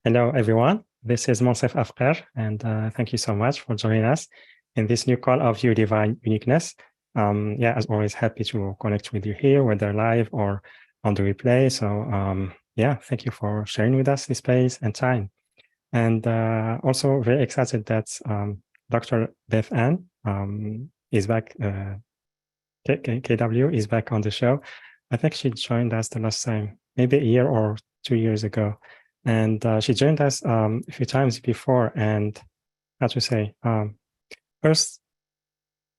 Hello, everyone. This is Monsef Afkar, and thank you so much for joining us in this new call of Your Divine Uniqueness. As always, happy to connect with you here, whether live or on the replay. So, thank you for sharing with us this space and time. And also very excited that Dr. BethAnne is back, K.W. is back on the show. I think she joined us the last time, maybe a year or 2 years ago. And she joined us a few times before. And how to say, first,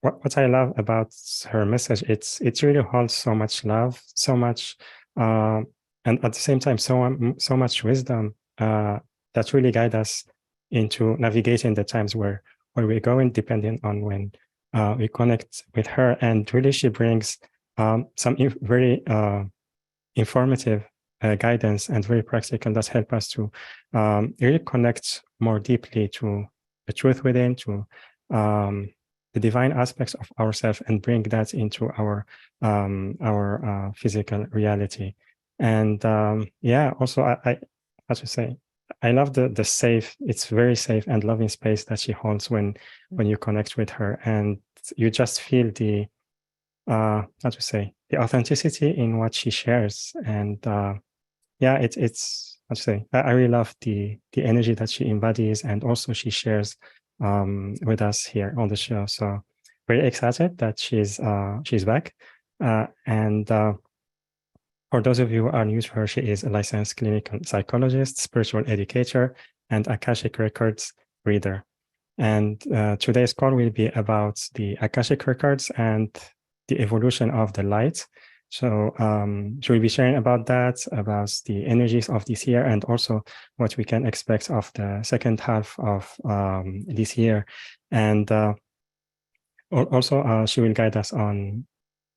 what I love about her message, it really holds so much love, so much, and at the same time, so much wisdom that really guide us into navigating the times where we're going, depending on when we connect with her. And really, she brings some very informative guidance and very practical that help us to really connect more deeply to the truth within, to the divine aspects of ourselves, and bring that into our physical reality. And also I have to say, I love the safe, it's very safe and loving space that she holds when you connect with her, and you just feel the the authenticity in what she shares. And it's how to say, I really love the energy that she embodies, and also she shares with us here on the show. So very excited that she's back. And for those of you who are new to her, she is a licensed clinical psychologist, spiritual educator, and Akashic Records reader. And today's call will be about the Akashic Records and the evolution of the light. So she will be sharing about that, about the energies of this year, and also what we can expect of the second half of this year. And also she will guide us on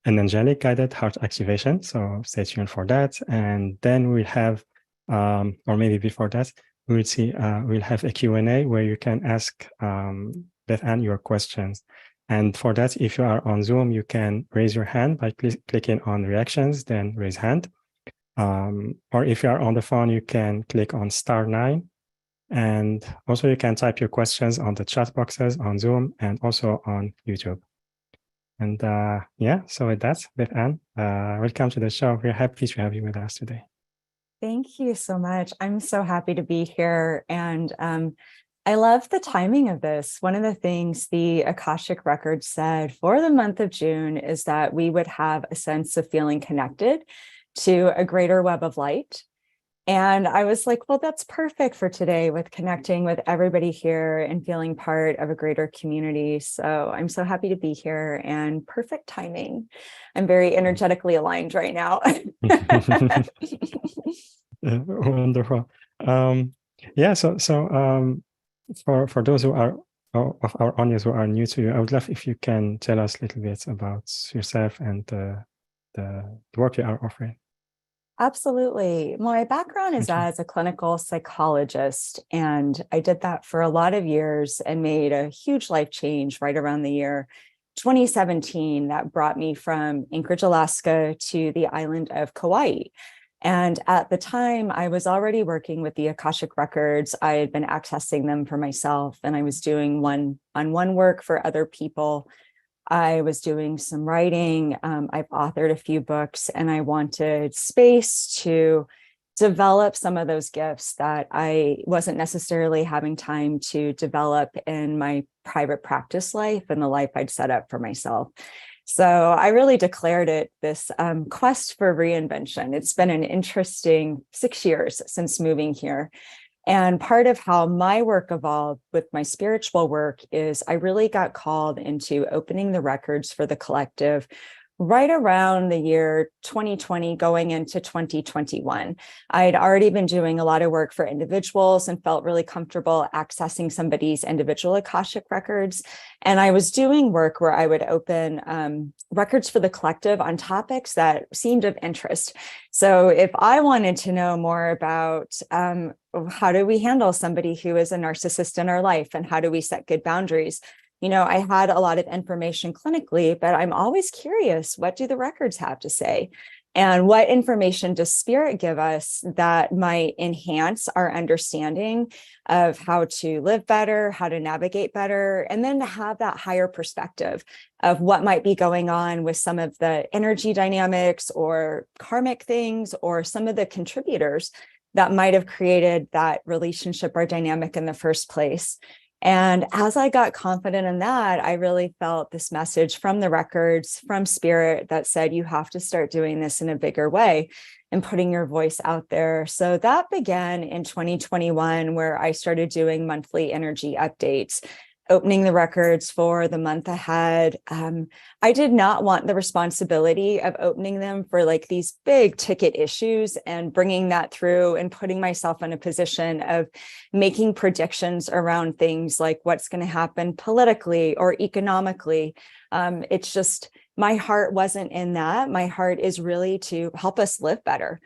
an angelic guided heart activation. So stay tuned for that. And then we'll have, or maybe before that, we'll have a Q&A where you can ask BethAnne your questions. And for that, if you are on Zoom, you can raise your hand by clicking on reactions, then raise hand. Or if you are on the phone, you can click on *9. And also you can type your questions on the chat boxes on Zoom and also on YouTube. And so with that, BethAnne, welcome to the show. We're happy to have you with us today. Thank you so much. I'm so happy to be here. And I love the timing of this. One of the things the Akashic Records said for the month of June is that we would have a sense of feeling connected to a greater web of light. And I was like, well, that's perfect for today, with connecting with everybody here and feeling part of a greater community. So I'm so happy to be here, and perfect timing. I'm very energetically aligned right now. Wonderful. For those who are of our audience who are new to you, I would love if you can tell us a little bit about yourself and the work you are offering. Absolutely. My background is as a clinical psychologist, and I did that for a lot of years and made a huge life change right around the year 2017 that brought me from Anchorage, Alaska to the island of Kauai. And at the time, I was already working with the Akashic Records. I had been accessing them for myself, and I was doing one-on-one work for other people. I was doing some writing. I've authored a few books, and I wanted space to develop some of those gifts that I wasn't necessarily having time to develop in my private practice life and the life I'd set up for myself. So I really declared it this quest for reinvention. It's been an interesting 6 years since moving here. And part of how my work evolved with my spiritual work is I really got called into opening the records for the collective right around the year 2020 going into 2021. I'd already been doing a lot of work for individuals and felt really comfortable accessing somebody's individual Akashic records. And I was doing work where I would open records for the collective on topics that seemed of interest. So if I wanted to know more about how do we handle somebody who is a narcissist in our life, and how do we set good boundaries, I had a lot of information clinically, but I'm always curious, what do the records have to say? And what information does spirit give us that might enhance our understanding of how to live better, how to navigate better, and then to have that higher perspective of what might be going on with some of the energy dynamics or karmic things or some of the contributors that might have created that relationship or dynamic in the first place. And as I got confident in that, I really felt this message from the records, from spirit, that said, you have to start doing this in a bigger way and putting your voice out there. So that began in 2021, where I started doing monthly energy updates, opening the records for the month ahead. I did not want the responsibility of opening them for like these big ticket issues and bringing that through and putting myself in a position of making predictions around things like what's going to happen politically or economically. It's just, my heart wasn't in that. My heart is really to help us live better.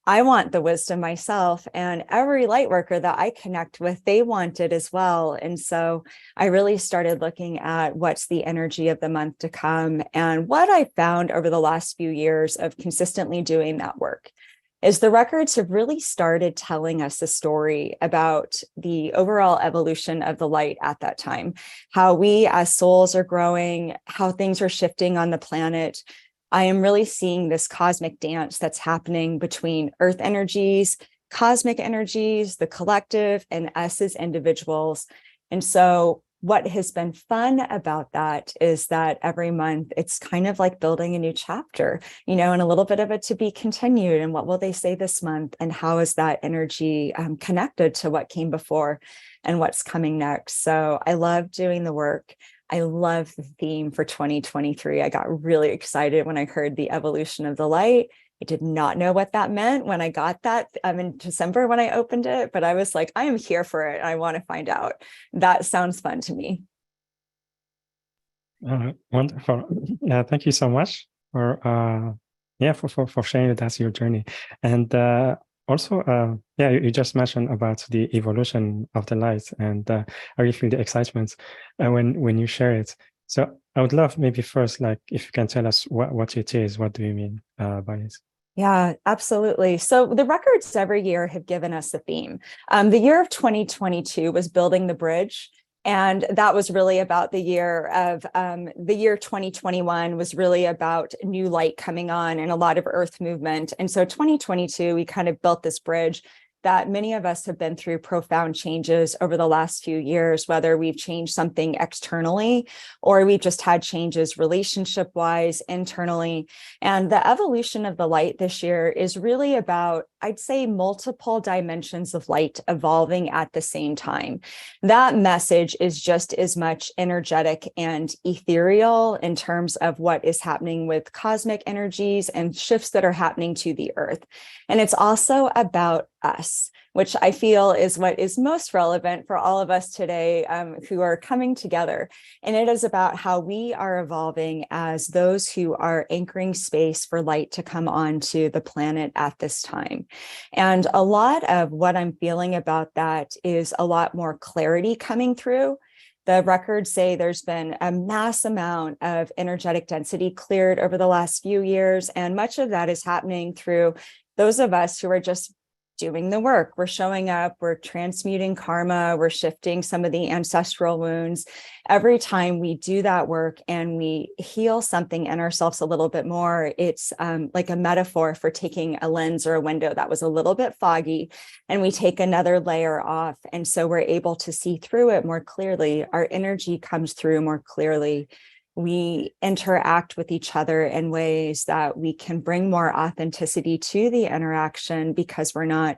I want the wisdom myself, and every light worker that I connect with, they want it as well. And so I really started looking at what's the energy of the month to come. And what I found over the last few years of consistently doing that work is the records have really started telling us a story about the overall evolution of the light at that time, how we as souls are growing, how things are shifting on the planet. I am really seeing this cosmic dance that's happening between earth energies, cosmic energies, the collective, and us as individuals. And so what has been fun about that is that every month it's kind of like building a new chapter, and a little bit of it to be continued. And what will they say this month? And how is that energy connected to what came before and what's coming next? So I love doing the work. I love the theme for 2023. I got really excited when I heard the evolution of the light. I did not know what that meant when I got that in December when I opened it, but I was like, I am here for it. I want to find out. That sounds fun to me. Wonderful. Yeah, thank you so much for sharing that. That's your journey. And also, you just mentioned about the evolution of the light, and I really feel the excitement when you share it. So I would love maybe first, like, if you can tell us what it is. What do you mean by it? Yeah, absolutely. So the records every year have given us a theme. The year of 2022 was building the bridge. And that was really about the year of the year 2021 was really about new light coming on and a lot of earth movement. And so 2022, we kind of built this bridge that many of us have been through profound changes over the last few years, whether we've changed something externally or we've just had changes relationship-wise, internally. And the evolution of the light this year is really about, I'd say, multiple dimensions of light evolving at the same time. That message is just as much energetic and ethereal in terms of what is happening with cosmic energies and shifts that are happening to the earth. And it's also about us, which I feel is what is most relevant for all of us today who are coming together. And it is about how we are evolving as those who are anchoring space for light to come onto the planet at this time. And a lot of what I'm feeling about that is a lot more clarity coming through. The records say there's been a mass amount of energetic density cleared over the last few years. And much of that is happening through those of us who are just doing the work. We're showing up, we're transmuting karma, we're shifting some of the ancestral wounds. Every time we do that work and we heal something in ourselves a little bit more, it's like a metaphor for taking a lens or a window that was a little bit foggy, and we take another layer off. And so we're able to see through it more clearly. Our energy comes through more clearly. We interact with each other in ways that we can bring more authenticity to the interaction because we're not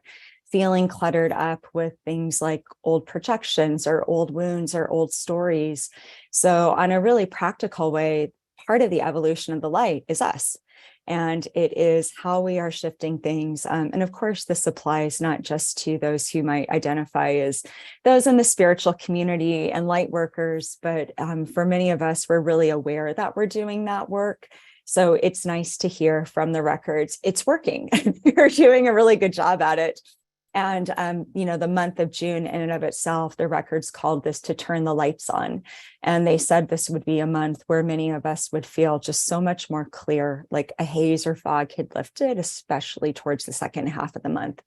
feeling cluttered up with things like old projections or old wounds or old stories. So on a really practical way, part of the evolution of the light is us. And it is how we are shifting things. And of course, this applies not just to those who might identify as those in the spiritual community and light workers, but for many of us, we're really aware that we're doing that work. So it's nice to hear from the records, it's working. You're doing a really good job at it. And, the month of June in and of itself, the records called this to turn the lights on. And they said this would be a month where many of us would feel just so much more clear, like a haze or fog had lifted, especially towards the second half of the month.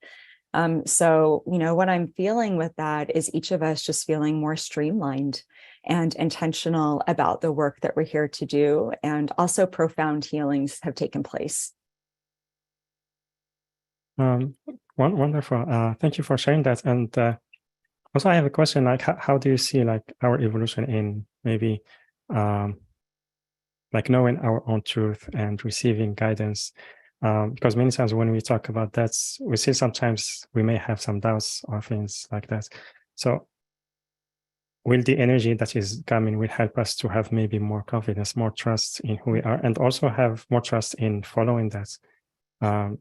So, what I'm feeling with that is each of us just feeling more streamlined and intentional about the work that we're here to do. And also profound healings have taken place. Wonderful. Thank you for sharing that. And also, I have a question. Like, how do you see like our evolution in maybe like knowing our own truth and receiving guidance? Because many times when we talk about that, we see sometimes we may have some doubts or things like that. So, will the energy that is coming will help us to have maybe more confidence, more trust in who we are, and also have more trust in following that?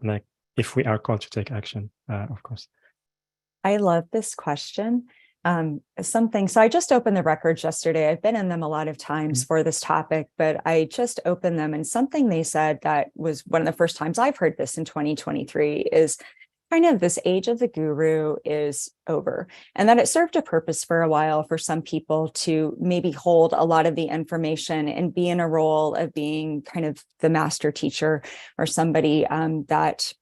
Like if we are called to take action, of course. I love this question. So I just opened the records yesterday. I've been in them a lot of times for this topic, but I just opened them, and something they said that was one of the first times I've heard this in 2023 is kind of this age of the guru is over, and that it served a purpose for a while for some people to maybe hold a lot of the information and be in a role of being kind of the master teacher or somebody that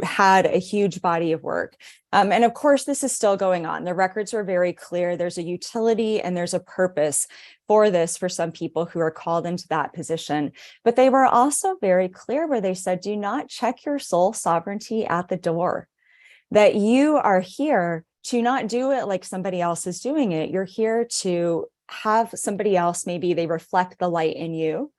had a huge body of work. And of course, this is still going on. The records are very clear. There's a utility and there's a purpose for this for some people who are called into that position. But they were also very clear where they said, do not check your soul sovereignty at the door, that you are here to not do it like somebody else is doing it. You're here to have somebody else, maybe they reflect the light in you,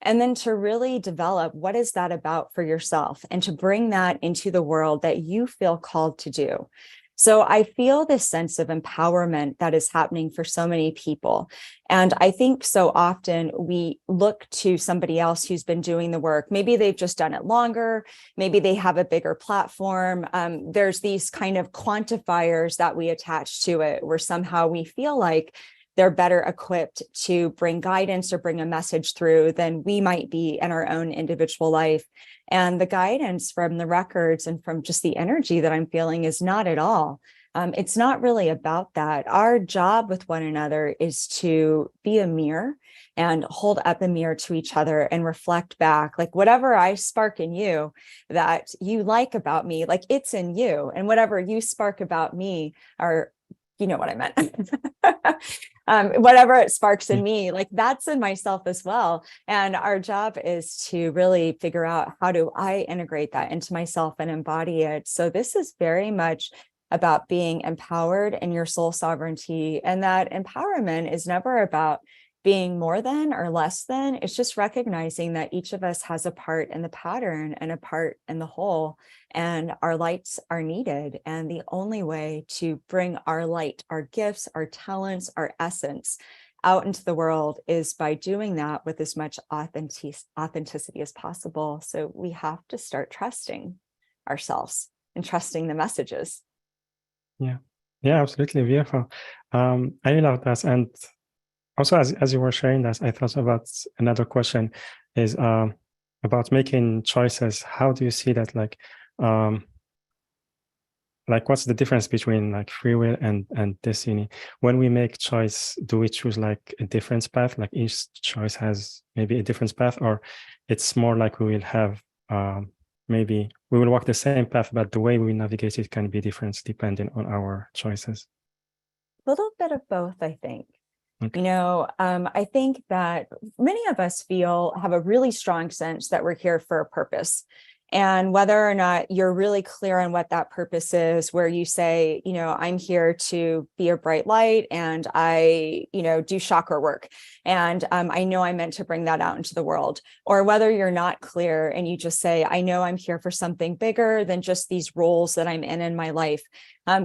and then to really develop what is that about for yourself and to bring that into the world that you feel called to do. So I feel this sense of empowerment that is happening for so many people. And I think so often we look to somebody else who's been doing the work. Maybe they've just done it longer. Maybe they have a bigger platform. There's these kind of quantifiers that we attach to it where somehow we feel like they're better equipped to bring guidance or bring a message through than we might be in our own individual life. And the guidance from the records and from just the energy that I'm feeling is not at all. It's not really about that. Our job with one another is to be a mirror and hold up a mirror to each other and reflect back, like whatever I spark in you that you like about me, like it's in you, and whatever you spark about me are, you know what I meant. Whatever it sparks in me, like that's in myself as well. And our job is to really figure out how do I integrate that into myself and embody it. So this is very much about being empowered in your soul sovereignty. And that empowerment is never about being more than or less than. It's just recognizing that each of us has a part in the pattern and a part in the whole, and our lights are needed. And the only way to bring our light, our gifts, our talents, our essence out into the world is by doing that with as much authenticity as possible. So we have to start trusting ourselves and trusting the messages. Yeah, absolutely beautiful. I love that. And also, as you were sharing that, I thought about another question is about making choices. How do you see that? Like what's the difference between like free will and destiny? When we make choice, do we choose like a different path? Like each choice has maybe a different path, or it's more like we will have maybe we will walk the same path, but the way we navigate it can be different depending on our choices. A little bit of both, I think. Okay. I think that many of us have a really strong sense that we're here for a purpose. And whether or not you're really clear on what that purpose is, where you say, I'm here to be a bright light and I, do chakra work. And I know I'm meant to bring that out into the world. Or whether you're not clear and you just say, I know I'm here for something bigger than just these roles that I'm in my life.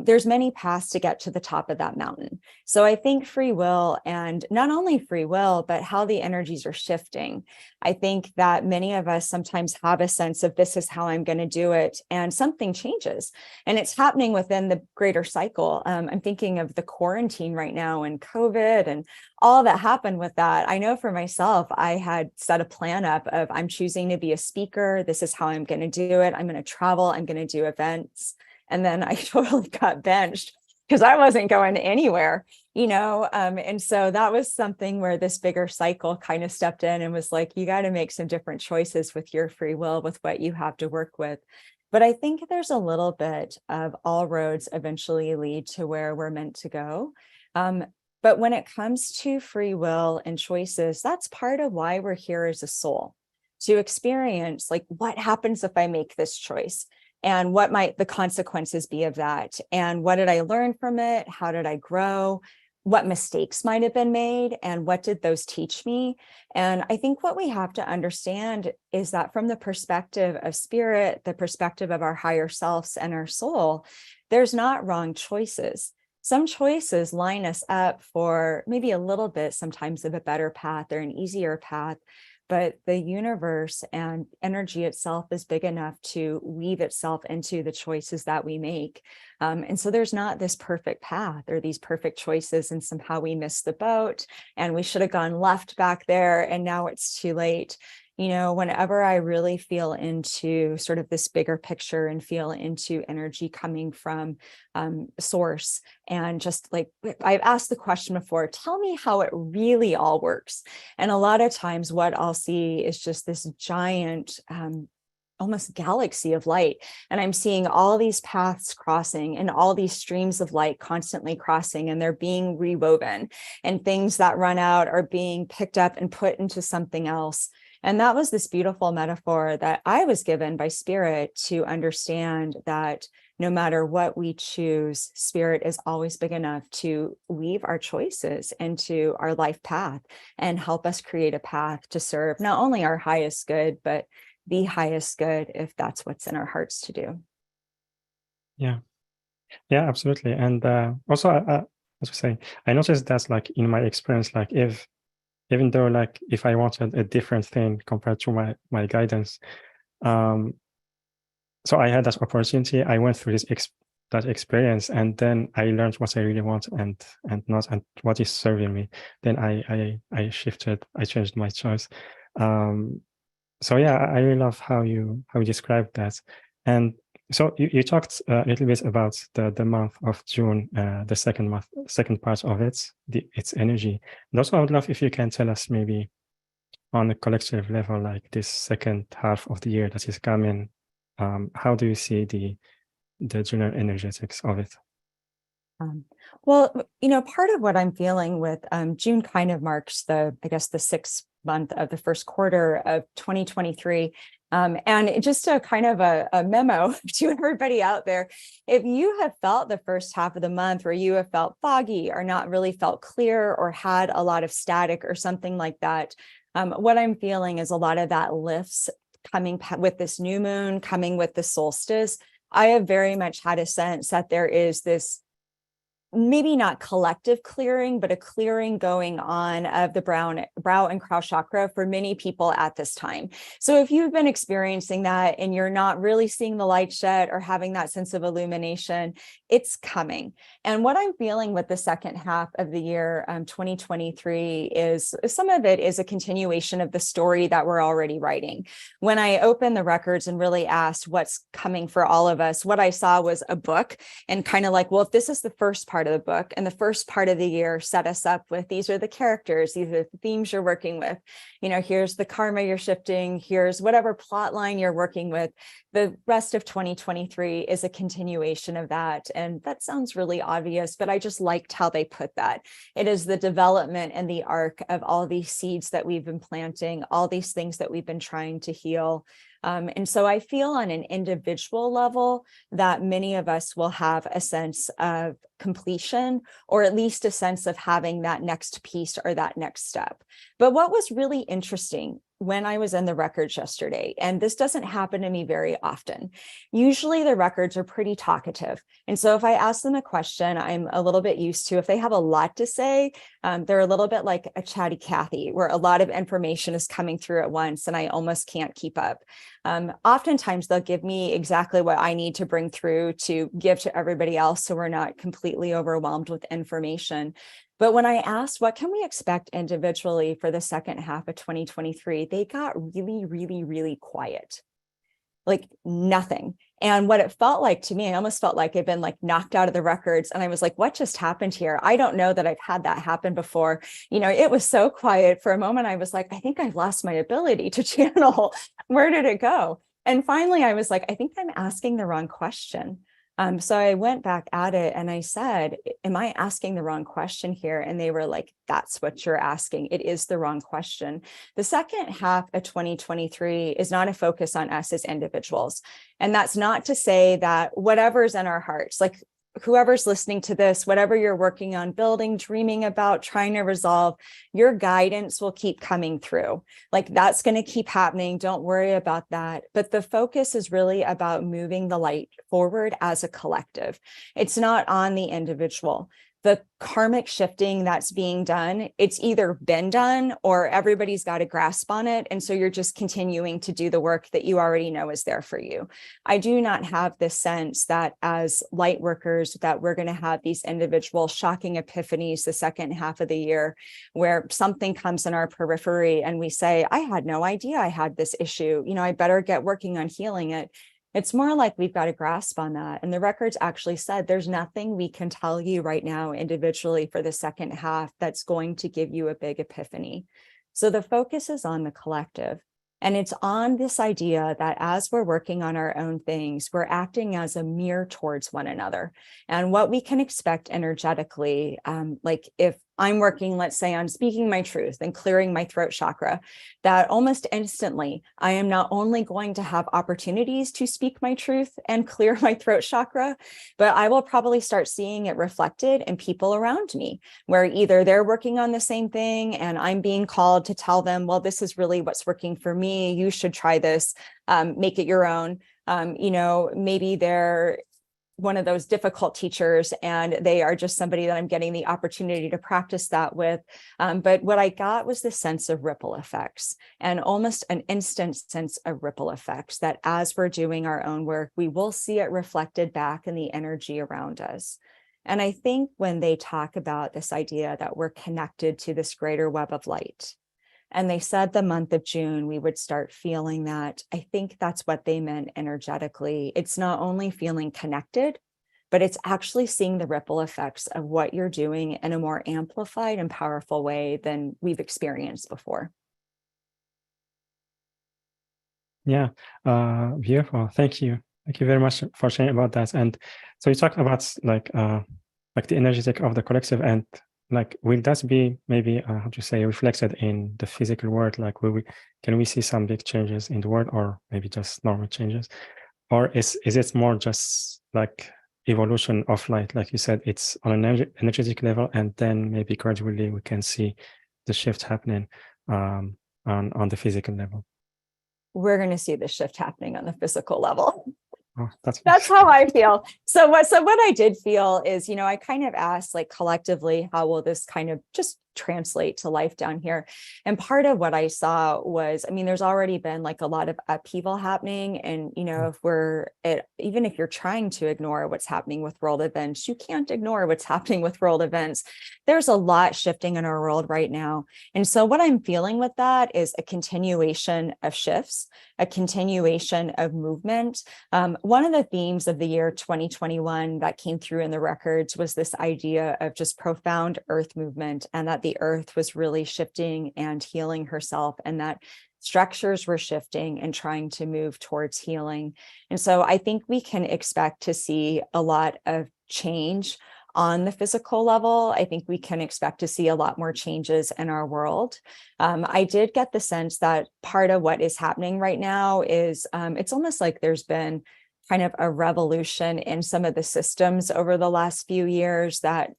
There's many paths to get to the top of that mountain. So I think free will, and not only free will, but how the energies are shifting. I think that many of us sometimes have a sense of this is how I'm going to do it, and something changes. And it's happening within the greater cycle. I'm thinking of the quarantine right now and COVID and all that happened with that. I know for myself, I had set a plan up of I'm choosing to be a speaker. This is how I'm going to do it. I'm going to travel. I'm going to do events. And then I totally got benched because I wasn't going anywhere, and so that was something where this bigger cycle kind of stepped in and was like, you got to make some different choices with your free will, with what you have to work with. But I think there's a little bit of all roads eventually lead to where we're meant to go. But when it comes to free will and choices, that's part of why we're here as a soul, to experience like, what happens if I make this choice? And what might the consequences be of that? And what did I learn from it? How did I grow? What mistakes might have been made? And what did those teach me? And I think what we have to understand is that from the perspective of spirit, the perspective of our higher selves and our soul, there's not wrong choices. Some choices line us up for maybe a little bit, sometimes of a better path or an easier path. But the universe and energy itself is big enough to weave itself into the choices that we make. And so there's not this perfect path or these perfect choices, and somehow we missed the boat and we should have gone left back there and now it's too late. Whenever I really feel into sort of this bigger picture and feel into energy coming from source, and just like I've asked the question before, tell me how it really all works. And a lot of times what I'll see is just this giant almost galaxy of light. And I'm seeing all these paths crossing and all these streams of light constantly crossing, and they're being rewoven, and things that run out are being picked up and put into something else. And that was this beautiful metaphor that I was given by spirit to understand that no matter what we choose, spirit is always big enough to weave our choices into our life path and help us create a path to serve not only our highest good, but the highest good, if that's what's in our hearts to do. Yeah, yeah, absolutely. And also, as we say, I noticed that like in my experience, like even though like if I wanted a different thing compared to my guidance, so I had that opportunity. I went through that experience, and then I learned what I really want and not, and what is serving me. Then I shifted. I changed my choice. So yeah, I really love how you described that. And so you talked a little bit about the month of June, the second part of its energy. And also, I would love if you can tell us maybe on a collective level, like this second half of the year that is coming. How do you see the general energetics of it? Well, part of what I'm feeling with June kind of marks the 6th month of the first quarter of 2023. And just a kind of a memo to everybody out there, if you have felt the first half of the month where you have felt foggy or not really felt clear or had a lot of static or something like that, what I'm feeling is a lot of that lifts coming with this new moon, coming with the solstice. I have very much had a sense that there is this maybe not collective clearing, but a clearing going on of the brow and crown chakra for many people at this time. So if you've been experiencing that and you're not really seeing the light shed or having that sense of illumination, it's coming. And what I'm feeling with the second half of the year, 2023, is some of it is a continuation of the story that we're already writing. When I opened the records and really asked what's coming for all of us, what I saw was a book, and kind of like, well, if this is the first part of the book and the first part of the year set us up with, these are the characters, these are the themes you're working with, here's the karma you're shifting, here's whatever plot line you're working with. The rest of 2023 is a continuation of that. And that sounds really obvious, but I just liked how they put that. It is the development and the arc of all these seeds that we've been planting, all these things that we've been trying to heal. And so I feel on an individual level that many of us will have a sense of completion, or at least a sense of having that next piece or that next step. But what was really interesting when I was in the records yesterday, and this doesn't happen to me very often, usually the records are pretty talkative. And so if I ask them a question, I'm a little bit used to, if they have a lot to say, they're a little bit like a chatty Cathy, where a lot of information is coming through at once and I almost can't keep up. Oftentimes they'll give me exactly what I need to bring through to give to everybody else, so we're not completely overwhelmed with information. But when I asked, what can we expect individually for the second half of 2023, they got really, really, really quiet. like nothing. And what it felt like to me, I almost felt like I'd been like knocked out of the records. And I was like, what just happened here? I don't know that I've had that happen before. It was so quiet for a moment. I was like, I think I've lost my ability to channel. Where did it go? And finally, I was like, I think I'm asking the wrong question. So I went back at it and I said, am I asking the wrong question here? And they were like, that's what you're asking. It is the wrong question. The second half of 2023 is not a focus on us as individuals. And that's not to say that whatever's in our hearts, like whoever's listening to this, whatever you're working on, building, dreaming about, trying to resolve, your guidance will keep coming through. Like that's going to keep happening. Don't worry about that. But the focus is really about moving the light forward as a collective. It's not on the individual. The karmic shifting that's being done, it's either been done or everybody's got a grasp on it. And so you're just continuing to do the work that you already know is there for you. I do not have this sense that as light workers, that we're going to have these individual shocking epiphanies the second half of the year where something comes in our periphery and we say, I had no idea I had this issue. I better get working on healing it. It's more like we've got a grasp on that. And the records actually said there's nothing we can tell you right now individually for the second half that's going to give you a big epiphany. So the focus is on the collective. And it's on this idea that as we're working on our own things, we're acting as a mirror towards one another. And what we can expect energetically, like if I'm working, let's say, on speaking my truth and clearing my throat chakra, that almost instantly, I am not only going to have opportunities to speak my truth and clear my throat chakra, but I will probably start seeing it reflected in people around me, where either they're working on the same thing and I'm being called to tell them, well, this is really what's working for me. You should try this, make it your own. Maybe they're one of those difficult teachers and they are just somebody that I'm getting the opportunity to practice that with. But what I got was the sense of ripple effects and almost an instant sense of ripple effects that as we're doing our own work, we will see it reflected back in the energy around us. And I think when they talk about this idea that we're connected to this greater web of light, and they said the month of June, we would start feeling that. I think that's what they meant energetically. It's not only feeling connected, but it's actually seeing the ripple effects of what you're doing in a more amplified and powerful way than we've experienced before. Yeah, beautiful. Thank you. Thank you very much for sharing about that. And so you talked about like the energetic of the collective, and like will that be maybe how to say reflected in the physical world? Like can we see some big changes in the world, or maybe just normal changes, or is it more just like evolution of light? Like you said, it's on an energetic level, and then maybe gradually we can see the shift happening on the physical level. We're going to see the shift happening on the physical level. Oh, that's how I feel. So what I did feel is, I kind of asked like collectively, how will this kind of just translate to life down here? And part of what I saw was, there's already been like a lot of upheaval happening. And, even if you're trying to ignore what's happening with world events, you can't ignore what's happening with world events. There's a lot shifting in our world right now. And so what I'm feeling with that is a continuation of shifts, a continuation of movement. One of the themes of the year 2021 that came through in the records was this idea of just profound earth movement, and that the earth was really shifting and healing herself, and that structures were shifting and trying to move towards healing. And so I think we can expect to see a lot of change on the physical level. I think we can expect to see a lot more changes in our world. I did get the sense that part of what is happening right now is it's almost like there's been kind of a revolution in some of the systems over the last few years that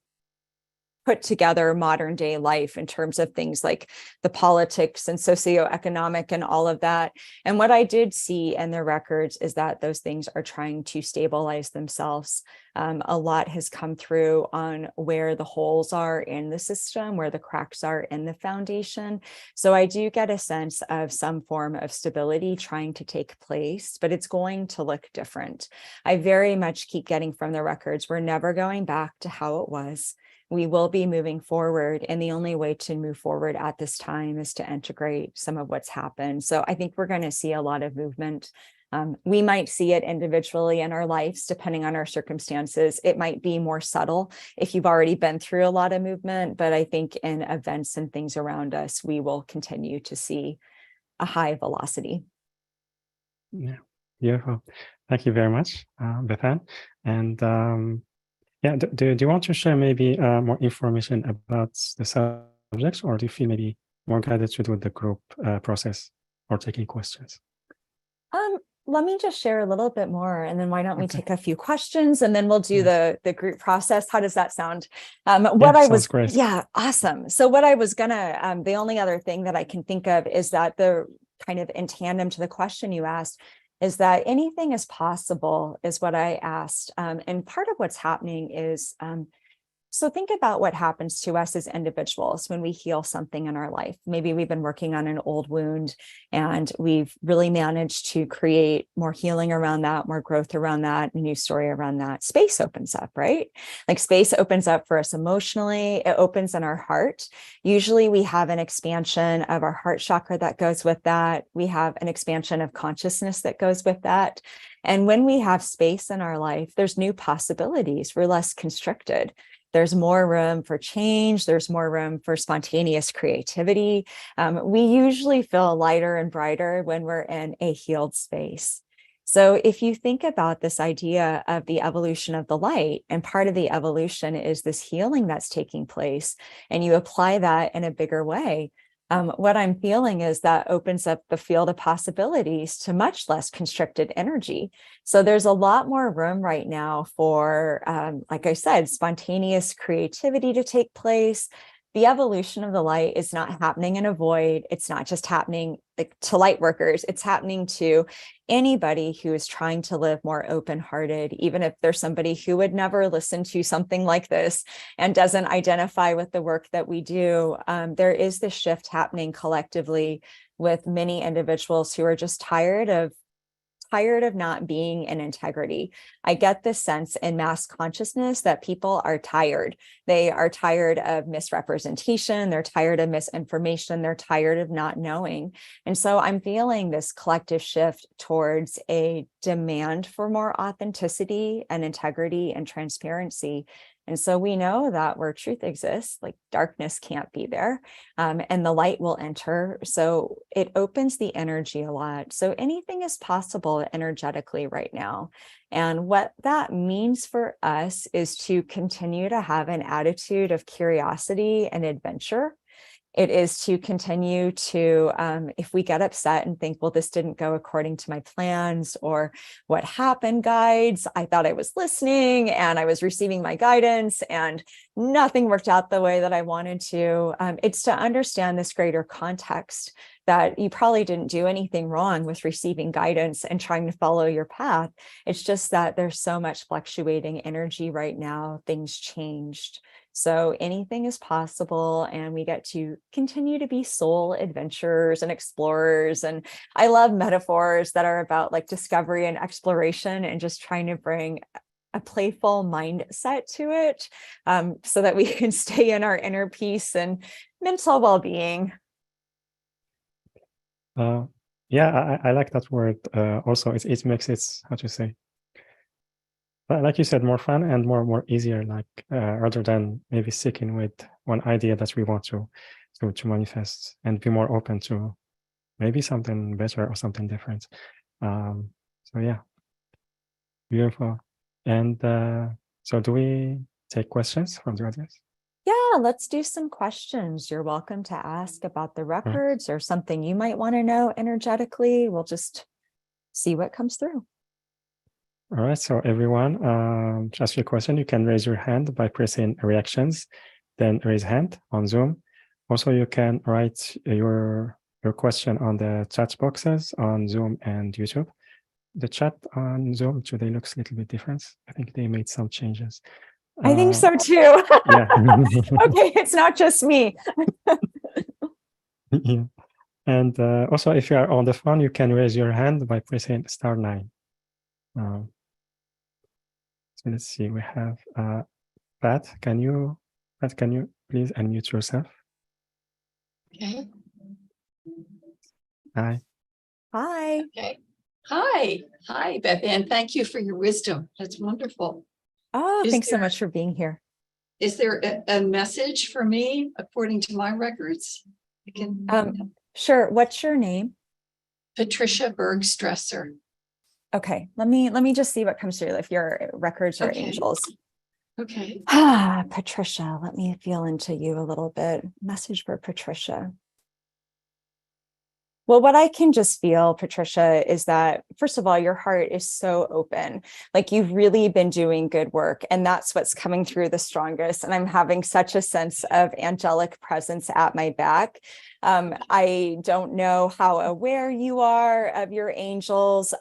put together modern day life in terms of things like the politics and socioeconomic and all of that. And what I did see in the records is that those things are trying to stabilize themselves. A lot has come through on where the holes are in the system, where the cracks are in the foundation. So I do get a sense of some form of stability trying to take place, but it's going to look different. I very much keep getting from the records, we're never going back to how it was. We will be moving forward. And the only way to move forward at this time is to integrate some of what's happened. So I think we're going to see a lot of movement. We might see it individually in our lives, depending on our circumstances. It might be more subtle if you've already been through a lot of movement, but I think in events and things around us, we will continue to see a high velocity. Yeah, beautiful. Thank you very much, BethAnne. And yeah, do you want to share maybe more information about the subjects, or do you feel maybe more guided to do the group process or taking questions? Let me just share a little bit more, and then why don't we take a few questions, and then we'll do the group process. How does that sound? Sounds great. Yeah, awesome. So what I was gonna, the only other thing that I can think of is that the kind of in tandem to the question you asked is that anything is possible is what I asked. And part of what's happening is, so think about what happens to us as individuals when we heal something in our life. Maybe we've been working on an old wound and we've really managed to create more healing around that, more growth around that, a new story around that. Space opens up, right? Like space opens up for us emotionally. It opens in our heart. Usually we have an expansion of our heart chakra that goes with that. We have an expansion of consciousness that goes with that. And when we have space in our life, there's new possibilities. We're less constricted. There's more room for change. There's more room for spontaneous creativity. We usually feel lighter and brighter when we're in a healed space. So if you think about this idea of the evolution of the light, and part of the evolution is this healing that's taking place, and you apply that in a bigger way, what I'm feeling is that opens up the field of possibilities to much less constricted energy. So there's a lot more room right now for, like I said, spontaneous creativity to take place. The evolution of the light is not happening in a void. It's not just happening to light workers. It's happening to anybody who is trying to live more open-hearted, even if there's somebody who would never listen to something like this and doesn't identify with the work that we do. There is this shift happening collectively with many individuals who are just tired of not being in integrity. I get this sense in mass consciousness that people are tired. They are tired of misrepresentation. They're tired of misinformation. They're tired of not knowing. And so I'm feeling this collective shift towards a demand for more authenticity and integrity and transparency. And so we know that where truth exists, like darkness can't be there, and the light will enter. So it opens the energy a lot. So anything is possible energetically right now. And what that means for us is to continue to have an attitude of curiosity and adventure. It is to continue to, if we get upset and think, well, this didn't go according to my plans, or what happened, guides? I thought I was listening and I was receiving my guidance and nothing worked out the way that I wanted to. It's to understand this greater context that you probably didn't do anything wrong with receiving guidance and trying to follow your path. It's just that there's so much fluctuating energy right now. Things changed. So anything is possible, and we get to continue to be soul adventurers and explorers. And I love metaphors that are about like discovery and exploration and just trying to bring a playful mindset to it, so that we can stay in our inner peace and mental well-being. Yeah, I like that word. Also, it makes it, how to say, like you said, more fun and more easier, like rather than maybe sticking with one idea that we want to manifest, and be more open to maybe something better or something different. So yeah, beautiful. And so do we take questions from the audience? Yeah, let's do some questions. You're welcome to ask about the records or something you might want to know energetically. We'll just see what comes through. All right, so everyone, to ask your question, you can raise your hand by pressing reactions, then raise hand on Zoom. Also, you can write your question on the chat boxes on Zoom and YouTube. The chat on Zoom today looks a little bit different. I think they made some changes. I think so too. Yeah. Okay, it's not just me. Yeah. And also, if you are on the phone, you can raise your hand by pressing *9. So let's see, we have Pat. Can you please unmute yourself? Okay. Hi. Hi. Okay. Hi, BethAnne. Thank you for your wisdom. That's wonderful. Oh, Is thanks so there much for being here. is there a message for me according to my records? I can, Sure. What's your name? Patricia Bergstresser. Okay, let me just see what comes through, if your records are Okay. angels. Okay. Patricia, let me feel into you a little bit. Message for Patricia. Well, what I can just feel, Patricia, is that, first of all, your heart is so open. Like, you've really been doing good work, and that's what's coming through the strongest. And I'm having such a sense of angelic presence at my back. I don't know how aware you are of your angels,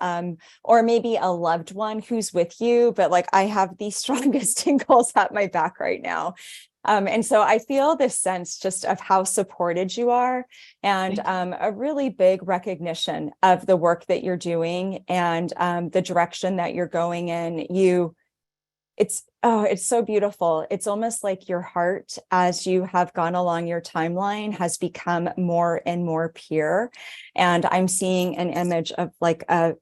or maybe a loved one who's with you, but like, I have the strongest tingles at my back right now. And so I feel this sense just of how supported you are, and a really big recognition of the work that you're doing, and the direction that you're going in. It's so beautiful. It's almost like your heart, as you have gone along your timeline, has become more and more pure. And I'm seeing an image of like a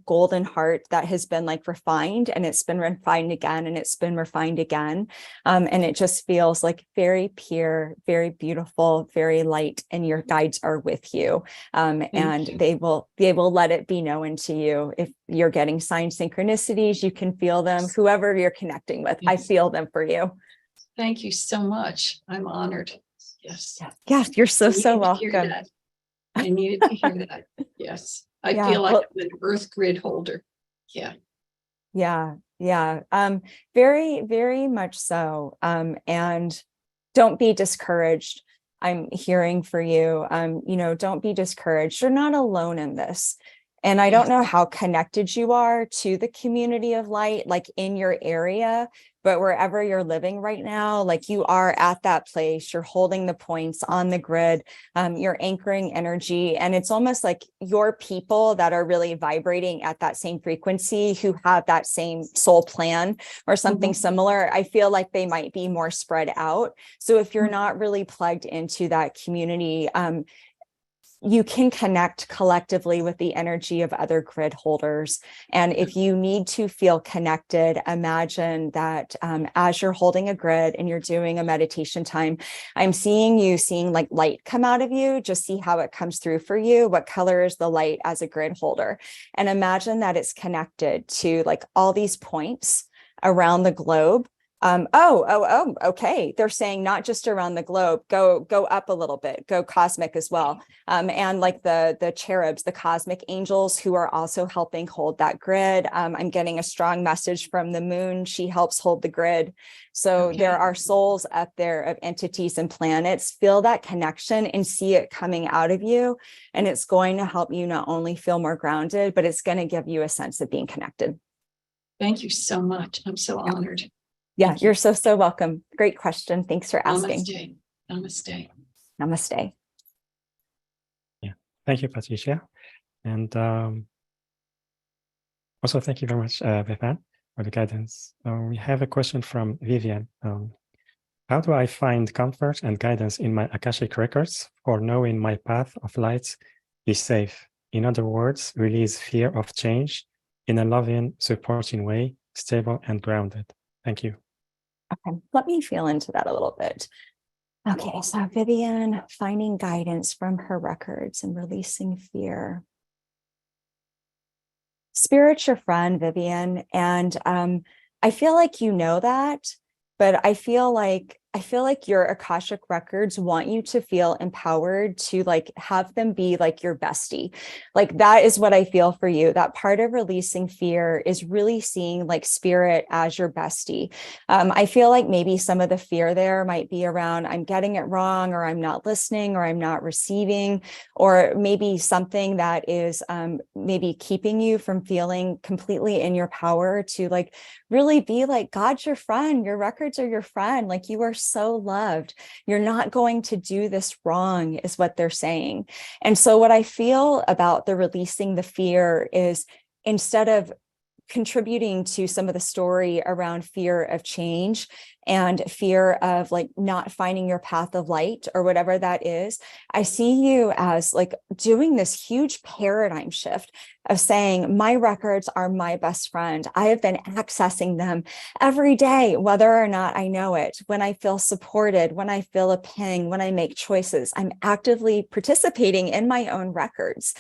golden heart that has been like refined, and it's been refined again, and it's been refined again. And it just feels like very pure, very beautiful, very light, and your guides are with you. And they will let it be known to you. If you're getting sign synchronicities, you can feel them. Whoever you're connecting with, I feel them for you. Thank you so much. I'm honored. Yes. Yes, you're so welcome. I needed to hear that. Yes. I feel like I'm an earth grid holder. Yeah. Very, very much so. And don't be discouraged. I'm hearing for you. Don't be discouraged. You're not alone in this. And I don't know how connected you are to the community of light, like in your area, but wherever you're living right now, like, you are at that place, you're holding the points on the grid, you're anchoring energy. And it's almost like your people that are really vibrating at that same frequency, who have that same soul plan or something similar. I feel like they might be more spread out. So if you're not really plugged into that community, you can connect collectively with the energy of other grid holders. And if you need to feel connected, imagine that as you're holding a grid and you're doing a meditation time, I'm seeing like light come out of you. Just see how it comes through for you. What color is the light as a grid holder? And imagine that it's connected to like all these points around the globe. Okay. They're saying not just around the globe, go up a little bit, go cosmic as well. And like the cherubs, the cosmic angels, who are also helping hold that grid. I'm getting a strong message from the moon. She helps hold the grid. So there are souls up there of entities and planets. Feel that connection and see it coming out of you. And it's going to help you not only feel more grounded, but it's going to give you a sense of being connected. Thank you so much. I'm so honored. Yeah, you're so welcome. Great question. Thanks for asking. Namaste. Namaste. Yeah, thank you, Patricia. And also thank you very much, BethAnne, for the guidance. We have a question from Vivian. How do I find comfort and guidance in my Akashic records for knowing my path of light is safe? In other words, release fear of change in a loving, supporting way, stable and grounded. Thank you. Okay, let me feel into that a little bit. Okay, so Vivian, finding guidance from her records and releasing fear. Spirit's your friend, Vivian, and I feel like you know that, but I feel like your Akashic records want you to feel empowered to like have them be like your bestie. Like, that is what I feel for you. That part of releasing fear is really seeing like spirit as your bestie. I feel like maybe some of the fear there might be around, I'm getting it wrong, or I'm not listening, or I'm not receiving, or maybe something that is maybe keeping you from feeling completely in your power to like really be like, God's your friend. Your records are your friend. Like, you are so loved. You're not going to do this wrong, is what they're saying. And so what I feel about the releasing the fear is, instead of contributing to some of the story around fear of change and fear of like not finding your path of light or whatever that is, I see you as like doing this huge paradigm shift of saying, my records are my best friend. I have been accessing them every day, whether or not I know it. When I feel supported, when I feel a ping, when I make choices, I'm actively participating in my own records.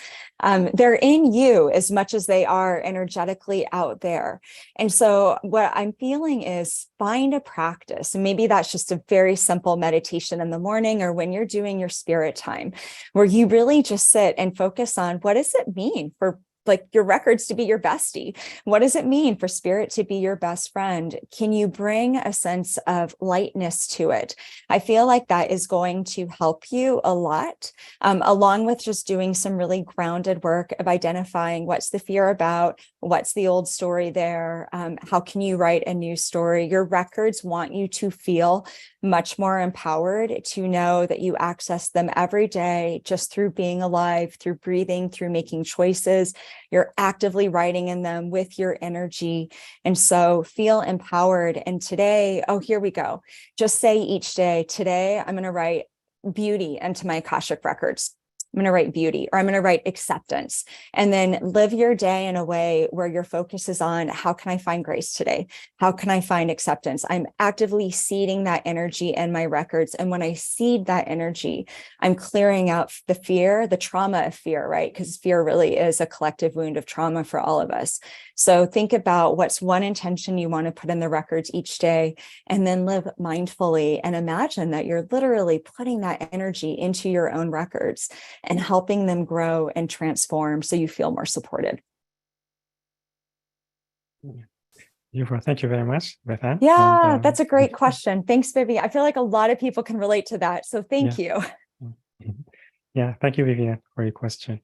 They're in you as much as they are energetically out there. And so what I'm feeling is find a practice. And maybe that's just a very simple meditation in the morning or when you're doing your spirit time, where you really just sit and focus on what does it mean for like your records to be your bestie? What does it mean for spirit to be your best friend? Can you bring a sense of lightness to it? I feel like that is going to help you a lot, along with just doing some really grounded work of identifying what's the fear about, what's the old story there, how can you write a new story? Your records want you to feel much more empowered, to know that you access them every day just through being alive, through breathing, through making choices. You're actively writing in them with your energy. And so feel empowered. And today, oh, here we go. Just say each day, today, I'm going to write beauty into my Akashic records. I'm going to write beauty, or I'm going to write acceptance, and then live your day in a way where your focus is on how can I find grace today? How can I find acceptance? I'm actively seeding that energy in my records. And when I seed that energy, I'm clearing out the fear, the trauma of fear, right? Because fear really is a collective wound of trauma for all of us. So think about what's one intention you want to put in the records each day, and then live mindfully and imagine that you're literally putting that energy into your own records and helping them grow and transform so you feel more supported. Beautiful. Thank you very much, BethAnne. Yeah, that's a great question. Thanks, Vivi. I feel like a lot of people can relate to that. So thank you. Yeah, thank you, Vivian, for your question.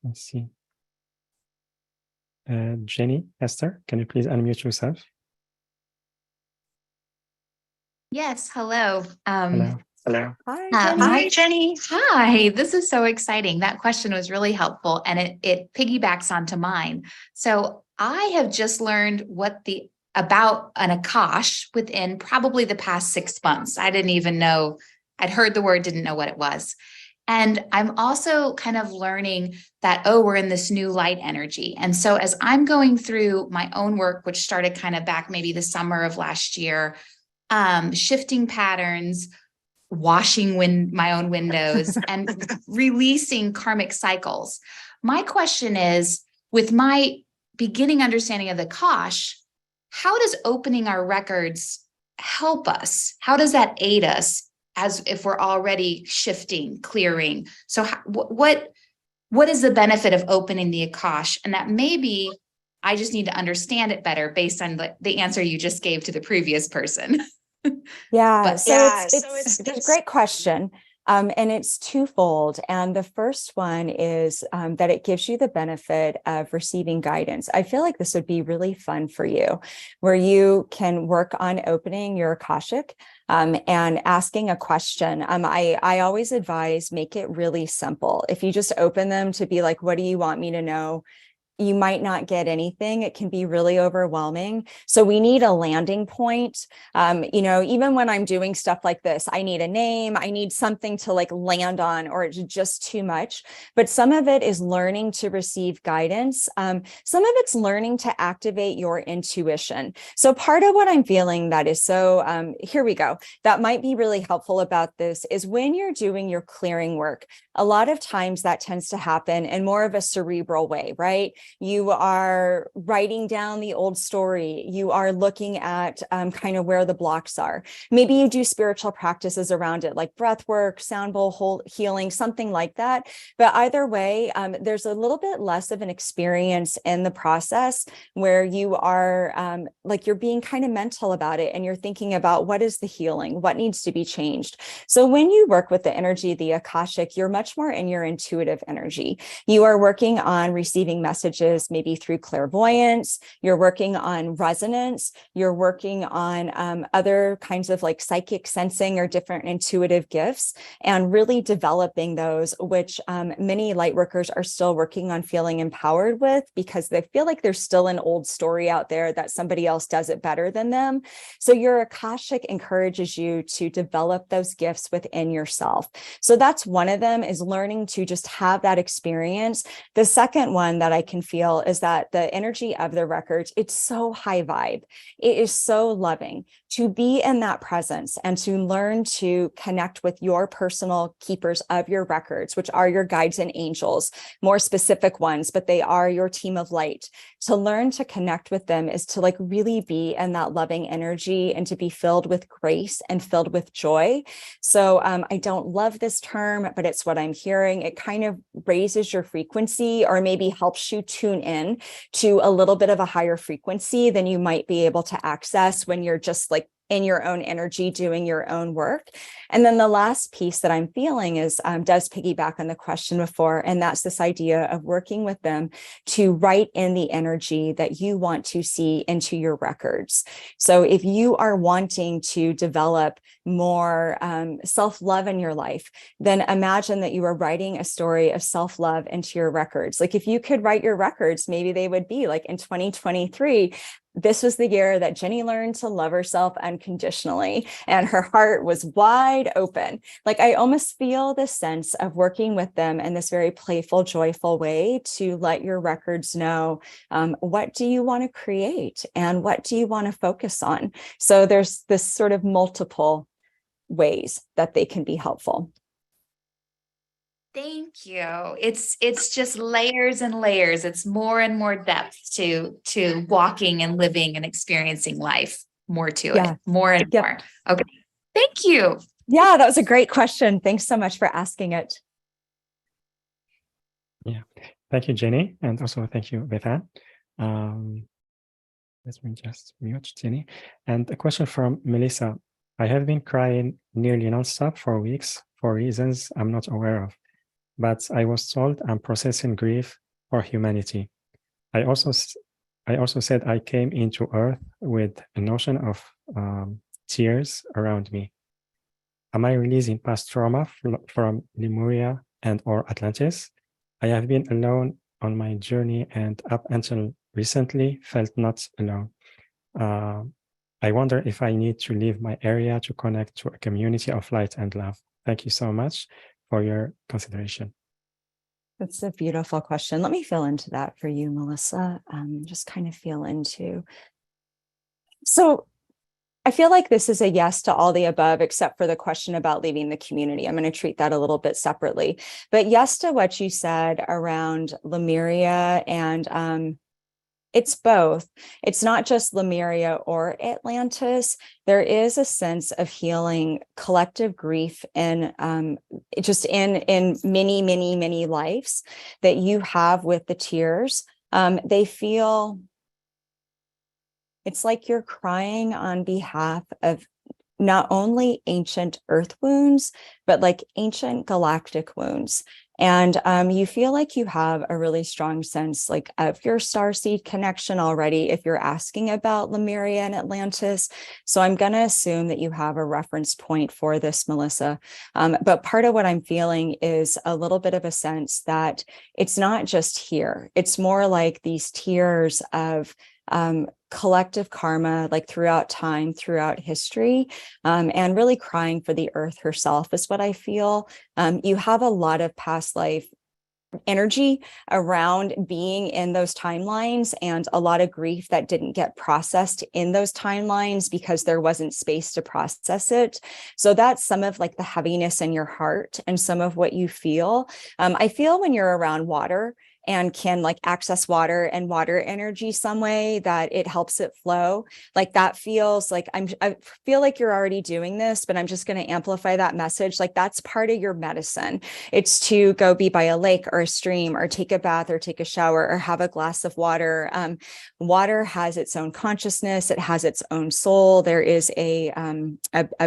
Let's see. Jenny, Esther, can you please unmute yourself? Yes, hello. Hello. Hello. Hi, Jenny. Hi, this is so exciting. That question was really helpful, and it piggybacks onto mine. So I have just learned about an Akash within probably the past 6 months. I didn't even know, I'd heard the word, didn't know what it was. And I'm also kind of learning that, oh, we're in this new light energy. And so as I'm going through my own work, which started kind of back maybe the summer of last year, shifting patterns, washing my own windows, and releasing karmic cycles. My question is, with my beginning understanding of the Akash, how does opening our records help us? How does that aid us as if we're already shifting, clearing? So what is the benefit of opening the Akash? And that maybe I just need to understand it better based on the answer you just gave to the previous person. Yeah, it's a great question. And it's twofold. And the first one is that it gives you the benefit of receiving guidance. I feel like this would be really fun for you, where you can work on opening your Akashic and asking a question. I always advise, make it really simple. If you just open them to be like, what do you want me to know? You might not get anything. It can be really overwhelming. So we need a landing point. Even when I'm doing stuff like this, I need a name, I need something to like land on, or it's just too much. But some of it is learning to receive guidance. Some of it's learning to activate your intuition. So part of what I'm feeling that is here we go, that might be really helpful about this is when you're doing your clearing work, a lot of times that tends to happen in more of a cerebral way, right? You are writing down the old story. You are looking at kind of where the blocks are. Maybe you do spiritual practices around it, like breath work, sound bowl healing, something like that. But either way, there's a little bit less of an experience in the process where you are you're being kind of mental about it, and you're thinking about what is the healing, what needs to be changed. So when you work with the energy, the Akashic, you're much more in your intuitive energy. You are working on receiving messages messages maybe through clairvoyance, you're working on resonance, you're working on other kinds of like psychic sensing or different intuitive gifts, and really developing those, which many light workers are still working on feeling empowered with, because they feel like there's still an old story out there that somebody else does it better than them. So your Akashic encourages you to develop those gifts within yourself. So that's one of them, is learning to just have that experience. The second one that I can feel is that the energy of the records, it's so high vibe. It is so loving to be in that presence and to learn to connect with your personal keepers of your records, which are your guides and angels, more specific ones, but they are your team of light. To learn to connect with them is to like really be in that loving energy and to be filled with grace and filled with joy. So I don't love this term, but it's what I'm hearing. It kind of raises your frequency, or maybe helps you tune in to a little bit of a higher frequency than you might be able to access when you're just like in your own energy, doing your own work. And then the last piece that I'm feeling is does piggyback on the question before, and that's this idea of working with them to write in the energy that you want to see into your records. So if you are wanting to develop more self-love in your life, then imagine that you are writing a story of self-love into your records. Like if you could write your records, maybe they would be like, in 2023, this was the year that Jenny learned to love herself unconditionally, and her heart was wide open. Like I almost feel this sense of working with them in this very playful, joyful way to let your records know what do you want to create and what do you want to focus on. So there's this sort of multiple ways that they can be helpful. Thank you. It's just layers and layers. It's more and more depth to walking and living and experiencing life. More to it, more and more. Okay. Thank you. Yeah, that was a great question. Thanks so much for asking it. Yeah. Thank you, Jenny. And also thank you, BethAnne. Let me just mute Jenny. And a question from Melissa. I have been crying nearly nonstop for weeks for reasons I'm not aware of. But I was told I'm processing grief for humanity. I also said I came into Earth with a notion of tears around me. Am I releasing past trauma from Lemuria and or Atlantis? I have been alone on my journey and up until recently felt not alone. I wonder if I need to leave my area to connect to a community of light and love. Thank you so much for your consideration. That's a beautiful question. Let me feel into that for you, Melissa. Just kind of feel into. So I feel like this is a yes to all the above, except for the question about leaving the community. I'm going to treat that a little bit separately. But yes to what you said around Lemuria, and it's both. It's not just Lemuria or Atlantis. There is a sense of healing, collective grief, and just in many, many, many lives that you have with the tears. They feel, it's like you're crying on behalf of not only ancient earth wounds, but like ancient galactic wounds. And you feel like you have a really strong sense like of your starseed connection already if you're asking about Lemuria and Atlantis. So I'm going to assume that you have a reference point for this, Melissa. But part of what I'm feeling is a little bit of a sense that it's not just here. It's more like these tiers of collective karma, like throughout time, throughout history, and really crying for the earth herself is what I feel. You have a lot of past life energy around being in those timelines, and a lot of grief that didn't get processed in those timelines because there wasn't space to process it. So that's some of like the heaviness in your heart and some of what you feel. I feel when you're around water and can like access water and water energy some way that it helps it flow. Like that feels like I feel like you're already doing this, but I'm just going to amplify that message. Like that's part of your medicine. It's to go be by a lake or a stream or take a bath or take a shower or have a glass of water. Water has its own consciousness. It has its own soul. There is a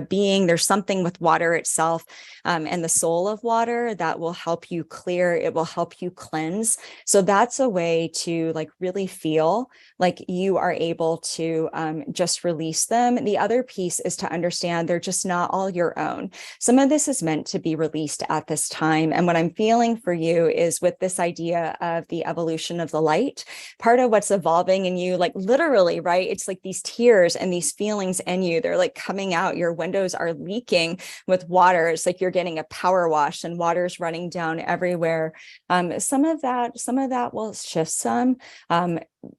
being, there's something with water itself and the soul of water that will help you clear. It will help you cleanse. So that's a way to like really feel like you are able to just release them. The other piece is to understand they're just not all your own. Some of this is meant to be released at this time. And what I'm feeling for you is with this idea of the evolution of the light, part of what's evolving in you, like literally, right? It's like these tears and these feelings in you, they're like coming out. Your windows are leaking with water. It's like you're getting a power wash and water's running down everywhere. Some of that will shift some.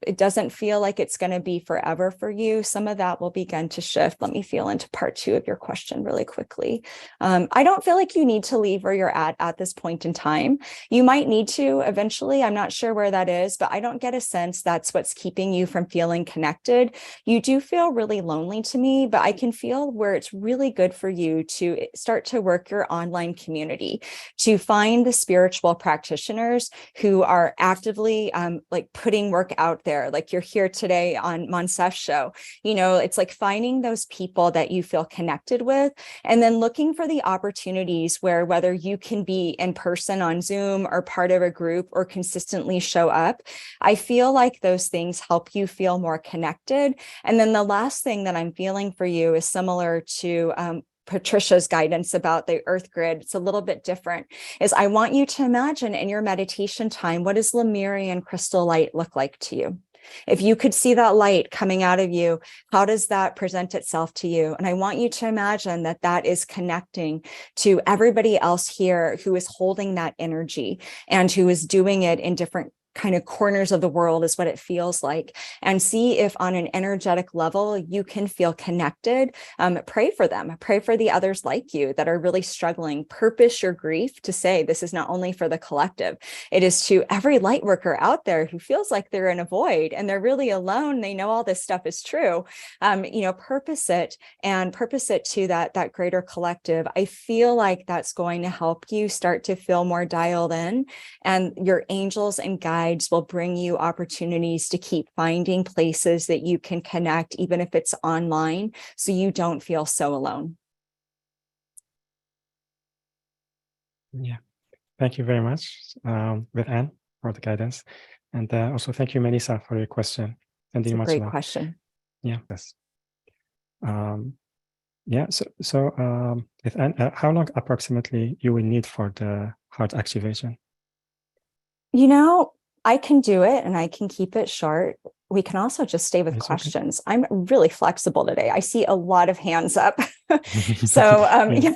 It doesn't feel like it's going to be forever for you. Some of that will begin to shift. Let me feel into part 2 of your question really quickly. I don't feel like you need to leave where you're at this point in time. You might need to eventually. I'm not sure where that is, but I don't get a sense that's what's keeping you from feeling connected. You do feel really lonely to me, but I can feel where it's really good for you to start to work your online community, to find the spiritual practitioners who are actively like putting work out there. Like you're here today on Monsef's show. You know, it's like finding those people that you feel connected with, and then looking for the opportunities where whether you can be in person on Zoom or part of a group or consistently show up. I feel like those things help you feel more connected. And then the last thing that I'm feeling for you is similar to Patricia's guidance about the earth grid. It's a little bit different. Is I want you to imagine in your meditation time, what does Lemurian crystal light look like to you? If you could see that light coming out of you, how does that present itself to you? And I want you to imagine that that is connecting to everybody else here who is holding that energy and who is doing it in different kind of corners of the world is what it feels like, and see if on an energetic level you can feel connected. Pray for them, pray for the others like you that are really struggling. Purpose your grief to say this is not only for the collective, it is to every light worker out there who feels like they're in a void and they're really alone. They know all this stuff is true. You know, purpose it and purpose it to that greater collective. I feel like that's going to help you start to feel more dialed in, and your angels and guides will bring you opportunities to keep finding places that you can connect, even if it's online, so you don't feel so alone. Yeah, thank you very much, BethAnne, for the guidance. And also thank you, Melissa, for your question. It's a Much great love. question. Yeah, yes. Yeah, so BethAnne, how long approximately you will need for the heart activation? You know, I can do it and I can keep it short. We can also just stay with It's questions. Okay. I'm really flexible today. I see a lot of hands up. So yeah.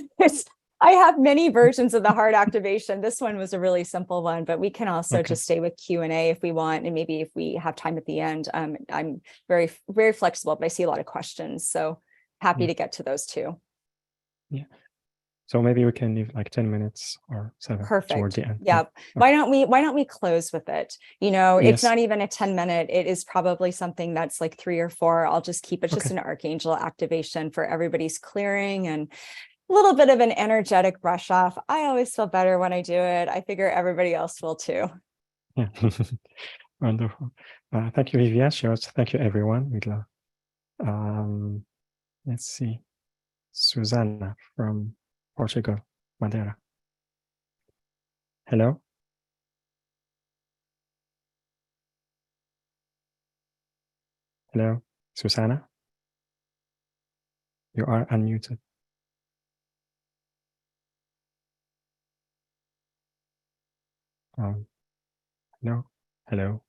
I have many versions of the heart activation. This one was a really simple one, but we can also just stay with Q&A if we want. And maybe if we have time at the end, I'm very, very flexible, but I see a lot of questions. So happy to get to those too. Yeah. So maybe we can leave like 10 minutes or 7 toward the end. Yeah. Why don't we close with it? You know, it's not even a 10-minute. It is probably something that's like 3 or 4. I'll just keep it just an archangel activation for everybody's clearing and a little bit of an energetic brush off. I always feel better when I do it. I figure everybody else will too. Yeah. Wonderful. Thank you, Vivian. Thank you, everyone. We love. Let's see. Susanna from Portugal, Madeira. Hello. Hello, Susanna. You are unmuted. No. Hello.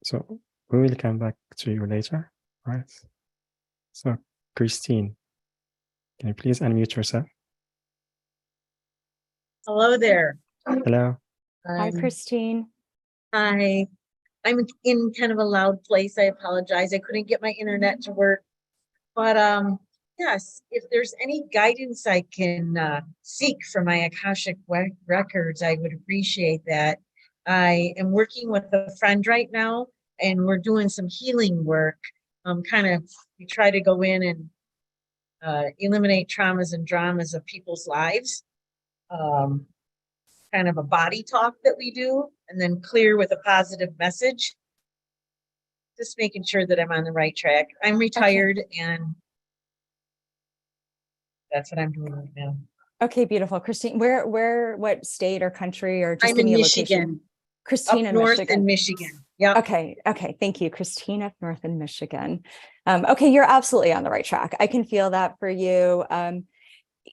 So we will come back to you later, right? So Christine, can you please unmute yourself? Hello there. Hello. Hi, Christine. Hi. I'm in kind of a loud place. I apologize. I couldn't get my internet to work. But yes, if there's any guidance I can seek from my Akashic Records, I would appreciate that. I am working with a friend right now, and we're doing some healing work. We try to go in and eliminate traumas and dramas of people's lives. Kind of a body talk that we do, and then clear with a positive message. Just making sure that I'm on the right track. I'm retired, and that's what I'm doing right now. Okay, beautiful. Christine, what state or country, or just I'm give in me a Michigan, location? up Christine in north Michigan. in Michigan. Yep. Okay. Thank you, Christine, up north in Michigan. Okay, you're absolutely on the right track. I can feel that for you.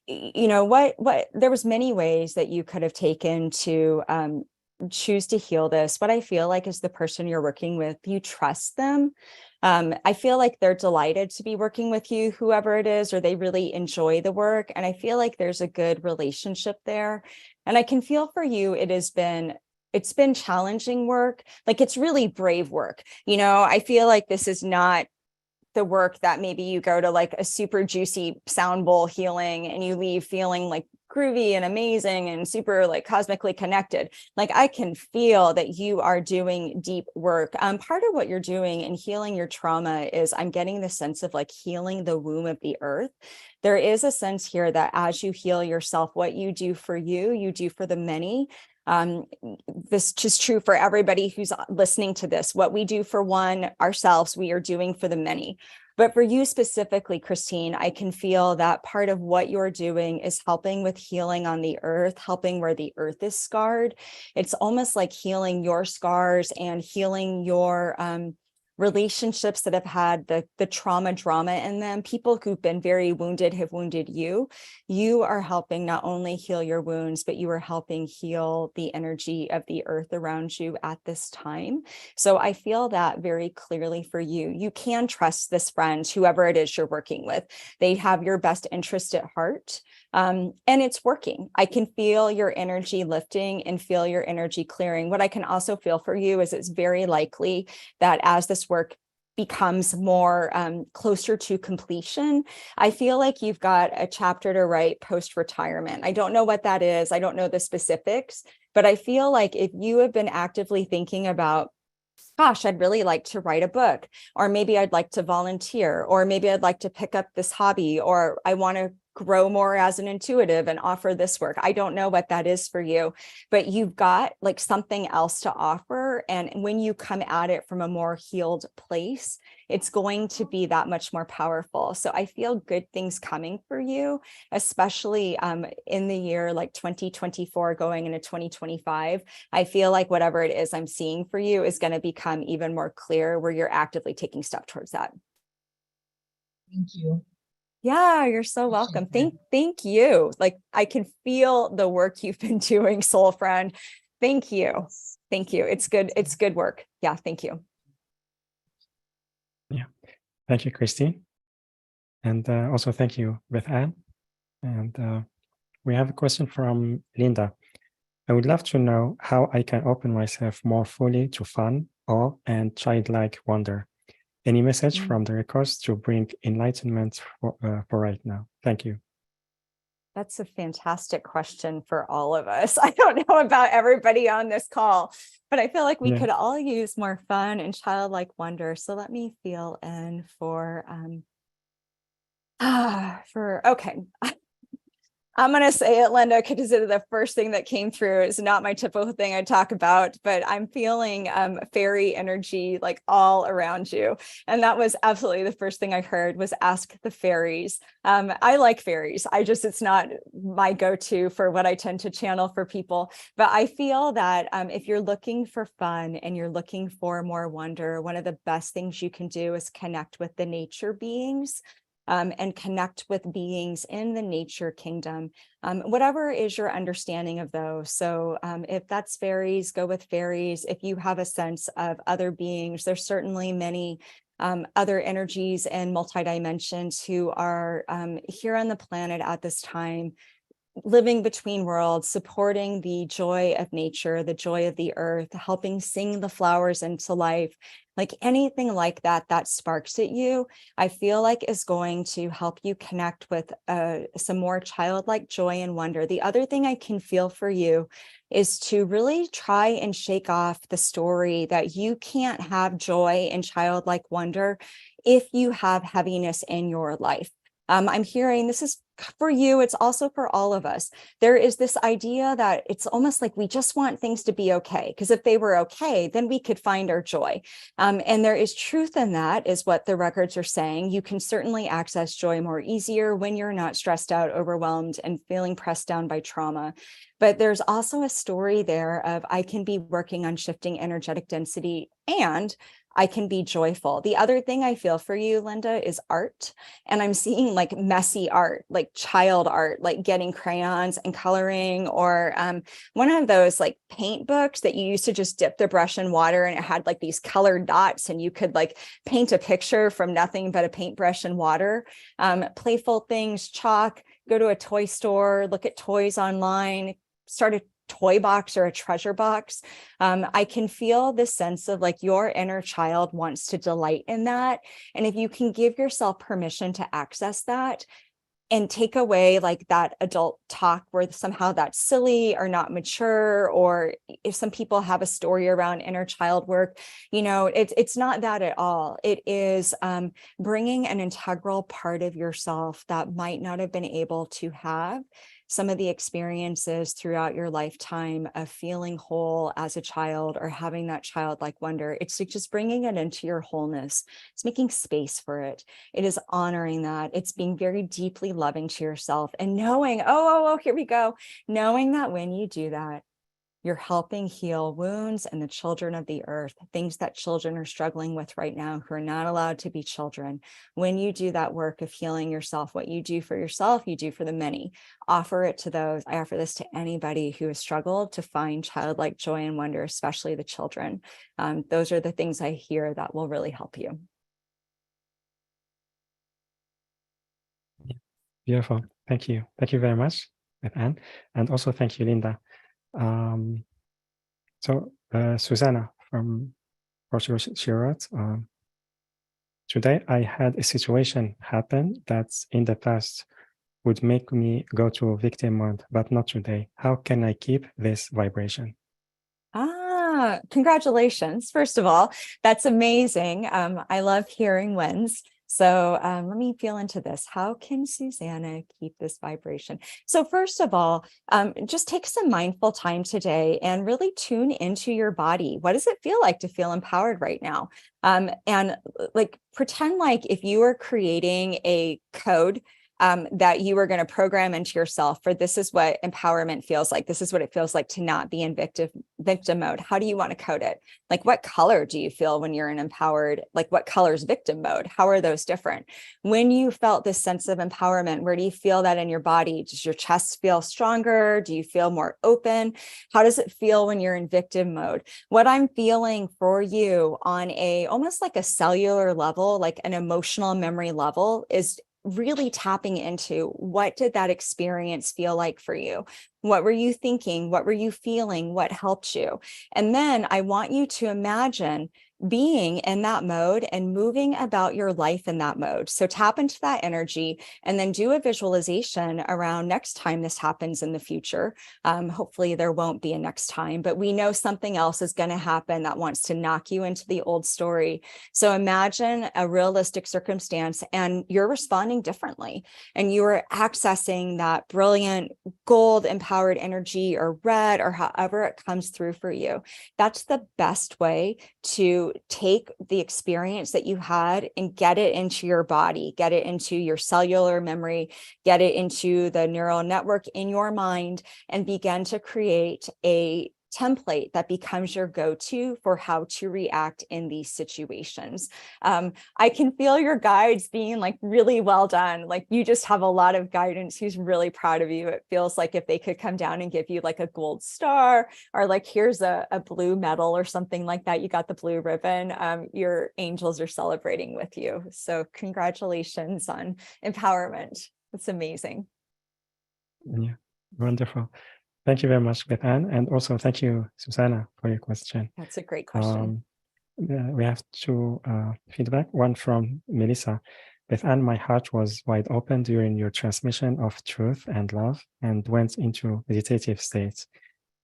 You know what there was many ways that you could have taken to choose to heal this. What I feel like is the person you're working with, you trust them. I feel like they're delighted to be working with you, whoever it is, or they really enjoy the work. And I feel like there's a good relationship there. And I can feel for you, it's been challenging work. Like, it's really brave work. You know, I feel like this is not the work that maybe you go to like a super juicy sound bowl healing and you leave feeling like groovy and amazing and super like cosmically connected. Like, I can feel that you are doing deep work. Part of what you're doing in healing your trauma is, I'm getting the sense of like healing the womb of the earth. There is a sense here that as you heal yourself, what you do for you do for the many. This is true for everybody who's listening to this. What we do for one ourselves, we are doing for the many. But for you specifically, Christine, I can feel that part of what you're doing is helping with healing on the earth, helping where the earth is scarred. It's almost like healing your scars and healing your relationships that have had the trauma drama in them. People who've been very wounded have wounded you. You are helping not only heal your wounds, but you are helping heal the energy of the earth around you at this time. So I feel that very clearly for you. You can trust this friend, whoever it is you're working with. They have your best interest at heart. And it's working. I can feel your energy lifting and feel your energy clearing. What I can also feel for you is it's very likely that as this work becomes more closer to completion, I feel like you've got a chapter to write post-retirement. I don't know what that is. I don't know the specifics, but I feel like if you have been actively thinking about, gosh, I'd really like to write a book, or maybe I'd like to volunteer, or maybe I'd like to pick up this hobby, or I want to grow more as an intuitive and offer this work. I don't know what that is for you, but you've got like something else to offer. And when you come at it from a more healed place, it's going to be that much more powerful. So I feel good things coming for you, especially in the year like 2024 going into 2025. I feel like whatever it is I'm seeing for you is going to become even more clear, where you're actively taking steps towards that. Thank you. Yeah, you're so welcome. Thank you. Like, I can feel the work you've been doing, soul friend. Thank you. Thank you. It's good. It's good work. Yeah. Thank you. Yeah. Thank you, Christine. And also thank you, BethAnne. And we have a question from Linda. I would love to know how I can open myself more fully to fun, awe, and childlike wonder. Any message from the records to bring enlightenment for right now? Thank you. That's a fantastic question for all of us. I don't know about everybody on this call, but I feel like we could all use more fun and childlike wonder. So let me feel in for okay. I'm going to say it, Linda, because the first thing that came through is not my typical thing I talk about, but I'm feeling fairy energy like all around you. And that was absolutely the first thing I heard was ask the fairies. I like fairies. It's not my go-to for what I tend to channel for people. But I feel that if you're looking for fun and you're looking for more wonder, one of the best things you can do is connect with the nature beings. And connect with beings in the nature kingdom, whatever is your understanding of those. So if that's fairies, go with fairies. If you have a sense of other beings, there's certainly many other energies and multi-dimensions who are here on the planet at this time, living between worlds, supporting the joy of nature, the joy of the earth, helping sing the flowers into life, like anything like that, that sparks at you, I feel like is going to help you connect with some more childlike joy and wonder. The other thing I can feel for you is to really try and shake off the story that you can't have joy and childlike wonder if you have heaviness in your life. I'm hearing this is for you. It's also for all of us. There is this idea that it's almost like we just want things to be okay, because if they were okay, then we could find our joy. And there is truth in that, is what the records are saying. You can certainly access joy more easier when you're not stressed out, overwhelmed, and feeling pressed down by trauma. But there's also a story there of I can be working on shifting energetic density and I can be joyful. The other thing I feel for you, Linda, is art. And I'm seeing like messy art, like child art, like getting crayons and coloring, or one of those like paint books that you used to just dip the brush in water and it had like these colored dots and you could like paint a picture from nothing but a paintbrush and water. Playful things, chalk, go to a toy store, look at toys online, start a toy box or a treasure box. I can feel this sense of like your inner child wants to delight in that. And if you can give yourself permission to access that and take away like that adult talk where somehow that's silly or not mature, or if some people have a story around inner child work, you know, it's not that at all. It is bringing an integral part of yourself that might not have been able to have some of the experiences throughout your lifetime of feeling whole as a child or having that childlike wonder. It's like just bringing it into your wholeness. It's making space for it. It is honoring that. It's being very deeply loving to yourself and knowing, here we go. Knowing that when you do that, you're helping heal wounds and the children of the earth, things that children are struggling with right now who are not allowed to be children. When you do that work of healing yourself, what you do for yourself, you do for the many. Offer it to those. I offer this to anybody who has struggled to find childlike joy and wonder, especially the children. Those are the things I hear that will really help you. Beautiful. Thank you. Thank you very much, BethAnne. And also thank you, Linda. Susanna from Portugal, she wrote, today I had a situation happen that's in the past would make me go to victim mode, but not today. How can I keep this vibration? Congratulations. First of all, that's amazing. I love hearing wins. So let me feel into this. How can Susanna keep this vibration? So first of all, just take some mindful time today and really tune into your body. What does it feel like to feel empowered right now? And like pretend like if you were creating a code that you were going to program into yourself for this is what empowerment feels like. This is what it feels like to not be in victim mode. How do you want to code it? Like what color do you feel when you're in empowered? Like what color is victim mode? How are those different? When you felt this sense of empowerment, where do you feel that in your body? Does your chest feel stronger? Do you feel more open? How does it feel when you're in victim mode? What I'm feeling for you on a almost like a cellular level, like an emotional memory level, is really tapping into what did that experience feel like for you? What were you thinking? What were you feeling? What helped you? And then I want you to imagine being in that mode and moving about your life in that mode. So tap into that energy and then do a visualization around next time this happens in the future. Hopefully there won't be a next time, but we know something else is going to happen that wants to knock you into the old story. So imagine a realistic circumstance and you're responding differently and you are accessing that brilliant gold empowered energy or red or however it comes through for you. That's the best way to take the experience that you had and get it into your body, get it into your cellular memory, get it into the neural network in your mind, and begin to create a template that becomes your go-to for how to react in these situations. I can feel your guides being like really well done. Like you just have a lot of guidance who's really proud of you. It feels like if they could come down and give you like a gold star or like, here's a blue medal or something like that. You got the blue ribbon. Your angels are celebrating with you. So congratulations on empowerment. It's amazing. Yeah, wonderful. Thank you very much, BethAnne. And also thank you, Susanna, for your question. That's a great question. We have two feedback. One from Melissa. BethAnne, my heart was wide open during your transmission of truth and love and went into meditative states.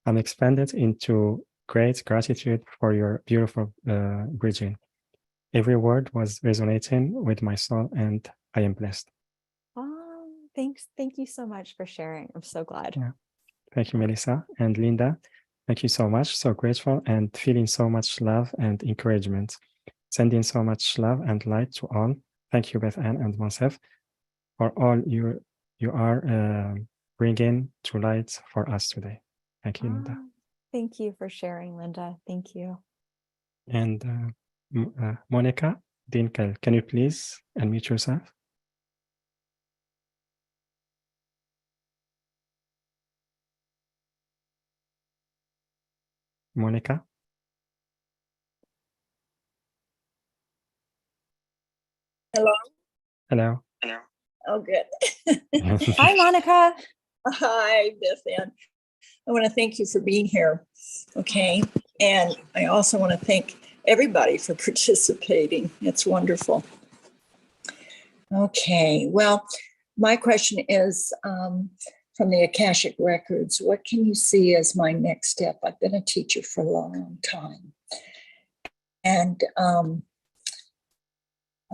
I'm expanded into great gratitude for your beautiful bridging. Every word was resonating with my soul and I am blessed. Thanks. Thank you so much for sharing. I'm so glad. Yeah. Thank you, Melissa and Linda. Thank you so much. So grateful and feeling so much love and encouragement. Sending so much love and light to all. Thank you, BethAnne and myself, for all you are bringing to light for us today. Thank you, Linda. Thank you for sharing, Linda. Thank you. And Monica Dinkel, can you please unmute yourself? Monica? Hello. Hello. Oh, good. Hi, Monica. Hi, BethAnne. I want to thank you for being here. Okay. And I also want to thank everybody for participating. It's wonderful. Okay. Well, my question is from the Akashic Records, what can you see as my next step? I've been a teacher for a long time. And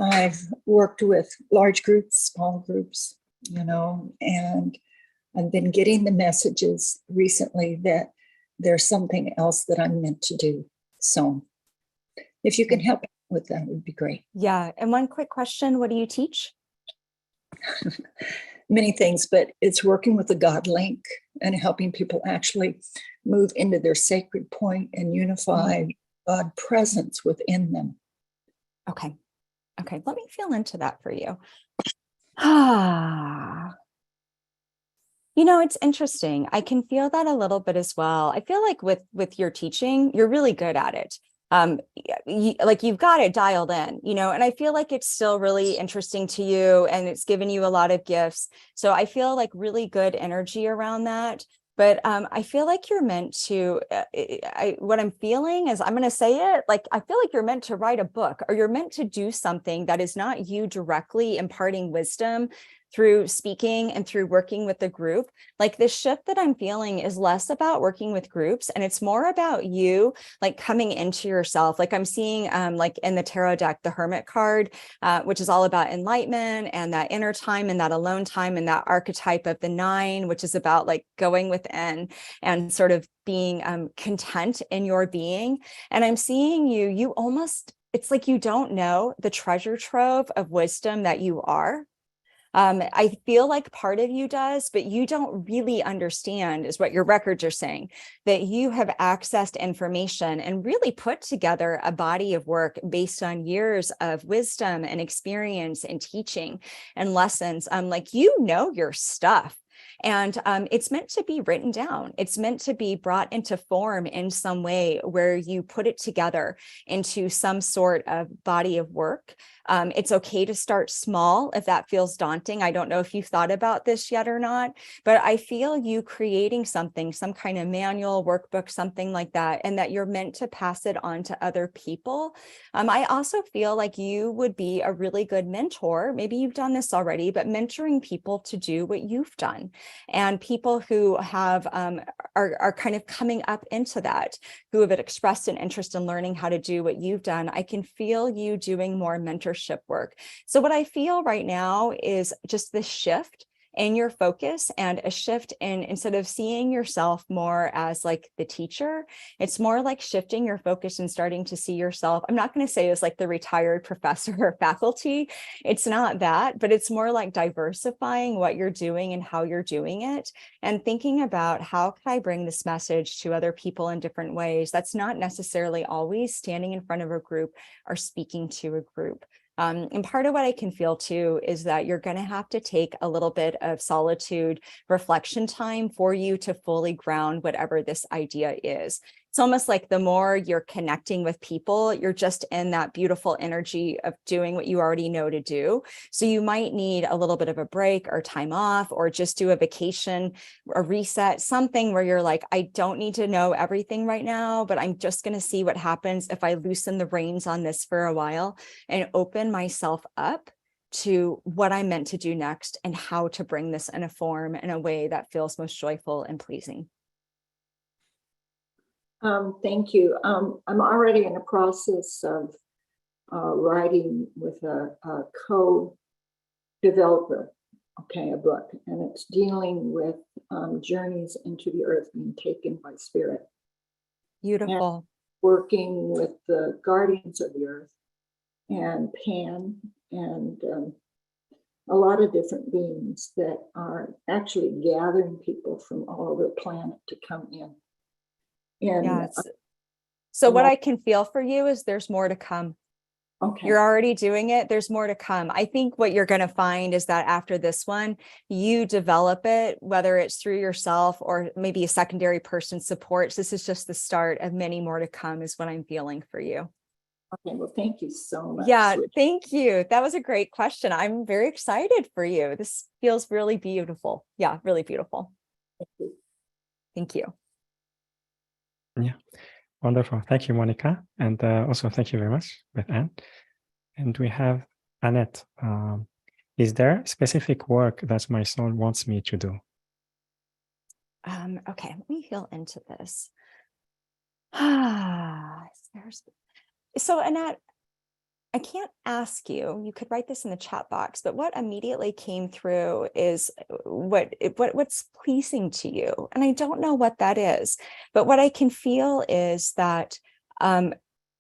I've worked with large groups, small groups, and I've been getting the messages recently that there's something else that I'm meant to do. So if you can help with that, it would be great. Yeah. And one quick question. What do you teach? Many things, but it's working with the God link and helping people actually move into their sacred point and unify God presence within them. Okay. Okay. Let me feel into that for you. Ah. It's interesting. I can feel that a little bit as well. I feel like with your teaching, you're really good at it. You've got it dialed in, and I feel like it's still really interesting to you and it's given you a lot of gifts. So I feel like really good energy around that. But I feel like you're meant to, what I'm feeling is, I'm going to say it, like, I feel like you're meant to write a book, or you're meant to do something that is not you directly imparting wisdom through speaking and through working with the group. Like, the shift that I'm feeling is less about working with groups, and it's more about you, like, coming into yourself. Like, I'm seeing like in the tarot deck, the Hermit card, which is all about enlightenment and that inner time and that alone time, and that archetype of the 9, which is about like going within and sort of being content in your being. And I'm seeing you almost, it's like you don't know the treasure trove of wisdom that you are. I feel like part of you does, but you don't really understand, is what your records are saying, that you have accessed information and really put together a body of work based on years of wisdom and experience and teaching and lessons. Like, your stuff. And it's meant to be written down. It's meant to be brought into form in some way where you put it together into some sort of body of work. It's okay to start small if that feels daunting. I don't know if you've thought about this yet or not, but I feel you creating something, some kind of manual, workbook, something like that, and that you're meant to pass it on to other people. I also feel like you would be a really good mentor. Maybe you've done this already, but mentoring people to do what you've done. And people who have are kind of coming up into that, who have expressed an interest in learning how to do what you've done. I can feel you doing more mentorship work. So what I feel right now is just this shift in your focus, and a shift in, instead of seeing yourself more as like the teacher, it's more like shifting your focus and starting to see yourself. I'm not going to say as like the retired professor or faculty. It's not that, but it's more like diversifying what you're doing and how you're doing it, and thinking about how can I bring this message to other people in different ways. That's not necessarily always standing in front of a group or speaking to a group. And part of what I can feel too is that you're going to have to take a little bit of solitude reflection time for you to fully ground whatever this idea is. It's almost like the more you're connecting with people, you're just in that beautiful energy of doing what you already know to do. So you might need a little bit of a break or time off, or just do a vacation, a reset, something where you're like, I don't need to know everything right now, but I'm just going to see what happens if I loosen the reins on this for a while and open myself up to what I'm meant to do next and how to bring this in a form in a way that feels most joyful and pleasing. Thank you. I'm already in the process of writing with a co-developer Okay, a book, and it's dealing with journeys into the earth being taken by spirit, Beautiful. working with the guardians of the earth and Pan and a lot of different beings that are actually gathering people from all over the planet to come in. And Yes. So what I can feel for you is there's more to come. okay, You're already doing it. There's more to come. I think what you're going to find is that after this one, you develop it, whether it's through yourself or maybe a secondary person supports. This is just the start of many more to come is what I'm feeling for you. okay, well, thank you so much. Yeah, thank you. That was a great question. I'm very excited for you. This feels really beautiful. Yeah, really beautiful. Thank you. Yeah, wonderful. Thank you, Monica. And also thank you very much, BethAnne. And we have Annette. Is there specific work that my soul wants me to do? Okay, let me feel into this. So Annette, I can't ask you, you could write this in the chat box, but what immediately came through is what's pleasing to you. And I don't know what that is, but what I can feel is that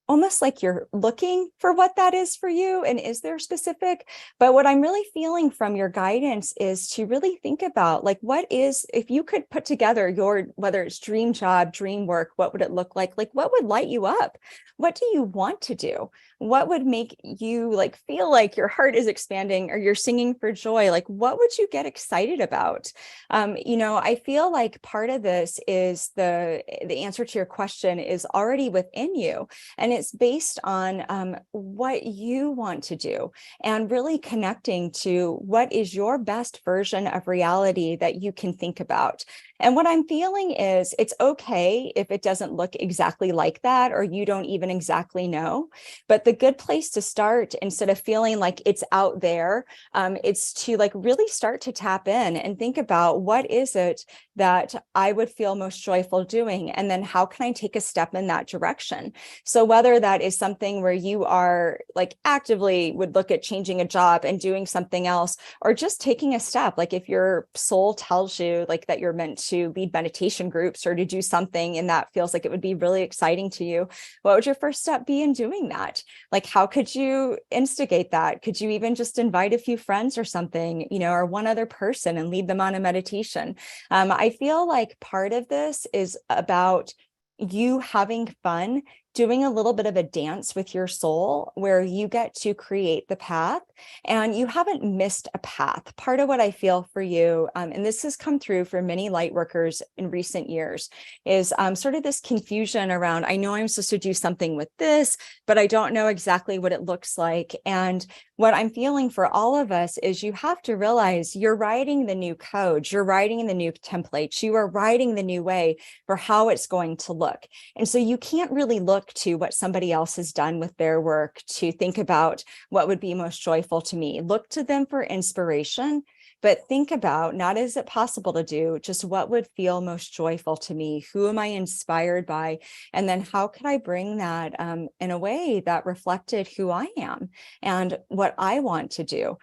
almost like you're looking for what that is for you. And is there specific? But what I'm really feeling from your guidance is to really think about like, what is, if you could put together your, whether it's dream job, dream work, what would it look like? Like, what would light you up? What do you want to do? What would make you like feel like your heart is expanding or you're singing for joy? Like, what would you get excited about? I feel like part of this is the answer to your question is already within you. And it's based on what you want to do and really connecting to what is your best version of reality that you can think about. And what I'm feeling is it's okay if it doesn't look exactly like that, or you don't even exactly know. But the good place to start, instead of feeling like it's out there, it's to like really start to tap in and think about what is it that I would feel most joyful doing? And then how can I take a step in that direction? So whether that is something where you are like actively would look at changing a job and doing something else, or just taking a step, like if your soul tells you like that you're meant to lead meditation groups or to do something and that feels like it would be really exciting to you, what would your first step be in doing that? Like, how could you instigate that? Could you even just invite a few friends or something, or one other person and lead them on a meditation? I feel like part of this is about you having fun, doing a little bit of a dance with your soul where you get to create the path and you haven't missed a path. Part of what I feel for you, and this has come through for many light workers in recent years, is sort of this confusion around, I know I'm supposed to do something with this, but I don't know exactly what it looks like. And what I'm feeling for all of us is you have to realize you're writing the new code, you're writing the new templates, you are writing the new way for how it's going to look. And so you can't really look to what somebody else has done with their work to think about what would be most joyful to me. Look to them for inspiration, but think about, not is it possible to do, just what would feel most joyful to me? Who am I inspired by? And then how could I bring that in a way that reflected who I am and what I want to do?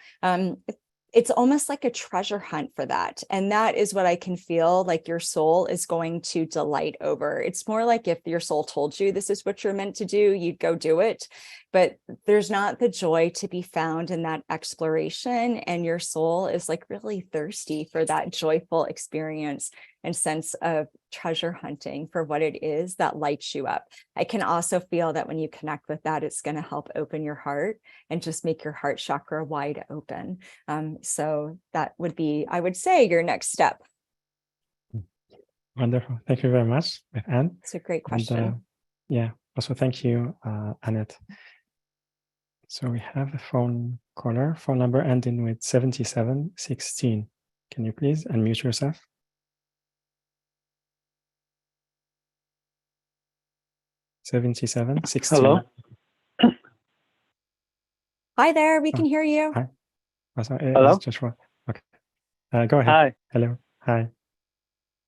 It's almost like a treasure hunt for that. And that is what I can feel like your soul is going to delight over. It's more like if your soul told you this is what you're meant to do, you'd go do it. But there's not the joy to be found in that exploration. And your soul is like really thirsty for that joyful experience and sense of treasure hunting for what it is that lights you up. I can also feel that when you connect with that, it's going to help open your heart and just make your heart chakra wide open. So that would be, I would say, your next step. Wonderful. Thank you very much, BethAnne. It's a great question. And, yeah, also thank you, Annette. So we have a phone number ending with 7716. Can you please unmute yourself? Hello. Hi there, we can hear you. Hi. Oh, sorry, Hello. it's just one. Okay. Go ahead. Hi. Hello. Hi.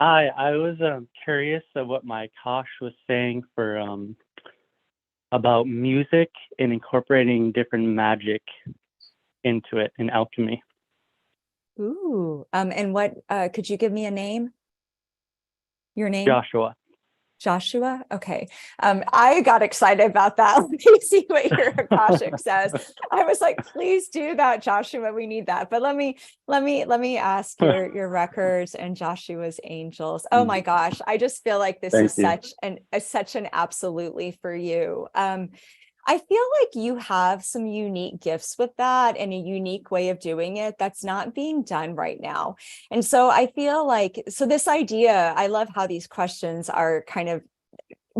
Hi. I was curious of what my Akash was saying for about music and incorporating different magic into it in alchemy. Ooh, and what, could you give me a name? Your name? Joshua. Joshua. Okay. I got excited about that. Let me see what your Akashic says. I was like, please do that, Joshua. We need that. But let me ask your records and Joshua's angels. Oh my gosh. I just feel like this is such an absolutely for you. I feel like you have some unique gifts with that and a unique way of doing it that's not being done right now. And so I feel like, so this idea, I love how these questions are kind of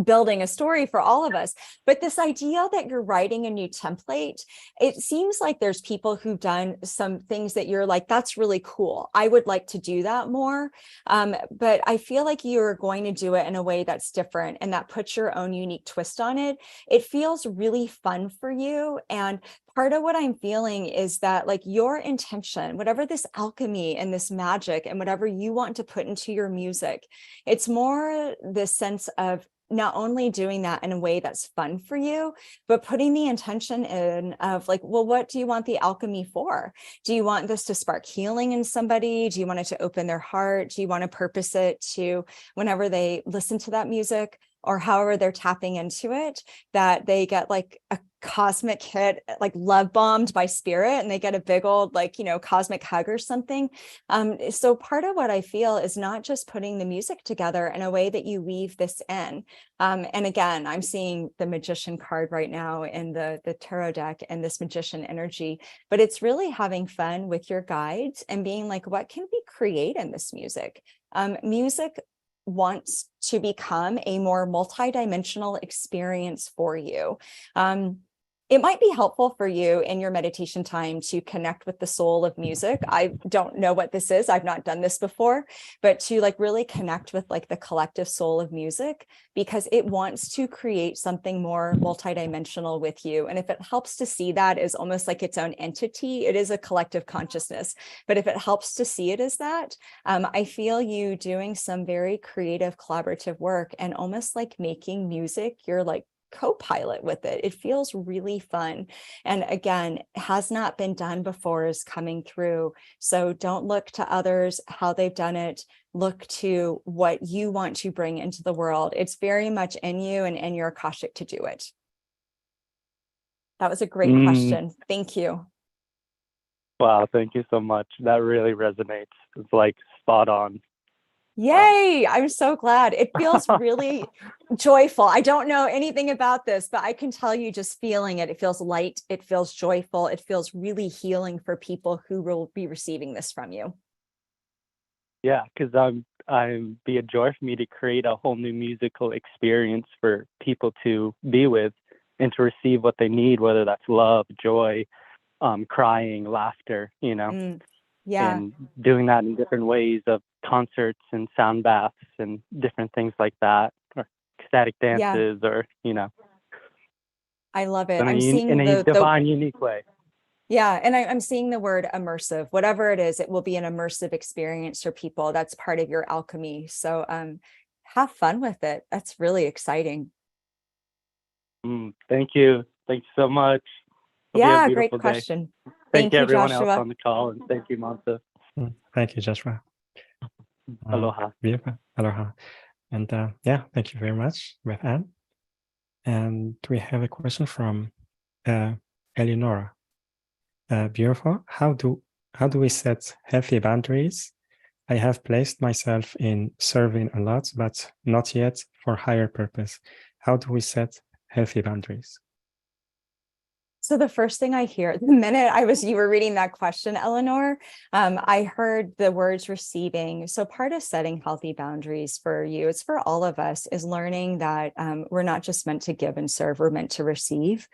building a story for all of us. But this idea that you're writing a new template, it seems like there's people who've done some things that you're like, that's really cool. I would like to do that more. But I feel like you're going to do it in a way that's different and that puts your own unique twist on it. It feels really fun for you. And part of what I'm feeling is that like your intention, whatever this alchemy and this magic and whatever you want to put into your music, it's more this sense of not only doing that in a way that's fun for you, but putting the intention in of like, well, what do you want the alchemy for? Do you want this to spark healing in somebody? Do you want it to open their heart? Do you want to purpose it to whenever they listen to that music or however they're tapping into it, that they get like a cosmic hit, like love bombed by spirit, and they get a big old like, you know, cosmic hug or something. So part of what I feel is not just putting the music together in a way that you weave this in. And again, I'm seeing the magician card right now in the tarot deck and this magician energy, but it's really having fun with your guides and being like, what can we create in this music? Music wants to become a more multidimensional experience for you. It might be helpful for you in your meditation time to connect with the soul of music. I don't know what this is. I've not done this before, but to like really connect with like the collective soul of music, because it wants to create something more multidimensional with you. And if it helps to see that as almost like its own entity, it is a collective consciousness. But if it helps to see it as that, I feel you doing some very creative collaborative work and almost like making music your like co-pilot with it. It feels really fun. And again, has not been done before is coming through. So don't look to others, how they've done it. Look to what you want to bring into the world. It's very much in you and in your Akashic to do it. That was a great question. Thank you. Wow, thank you so much. That really resonates. It's like spot on. Yay! Wow. I'm so glad. It feels really joyful. I don't know anything about this, but I can tell you just feeling it. It feels light. It feels joyful. It feels really healing for people who will be receiving this from you. Yeah, because I'm be a joy for me to create a whole new musical experience for people to be with and to receive what they need, whether that's love, joy, crying, laughter, you know. Yeah. And doing that in different ways of concerts and sound baths and different things like that, or ecstatic dances, or, you know. I love it. I'm seeing in a divine, unique way. Yeah. And I'm seeing the word immersive, whatever it is, it will be an immersive experience for people. That's part of your alchemy. So have fun with it. That's really exciting. Thank you. Thank you so much. Hope yeah, great question. Thank you, everyone Joshua. else on the call, and thank you, Manta. Thank you, Joshua. Aloha. Aloha. And yeah, thank you very much, BethAnne. And we have a question from Eleonora. Beautiful. How do we set healthy boundaries? I have placed myself in serving a lot, but not yet for higher purpose. How do we set healthy boundaries? So the first thing I hear, the minute you were reading that question, Eleanor, I heard the words receiving. So part of setting healthy boundaries for you, it's for all of us, is learning that we're not just meant to give and serve, we're meant to receive.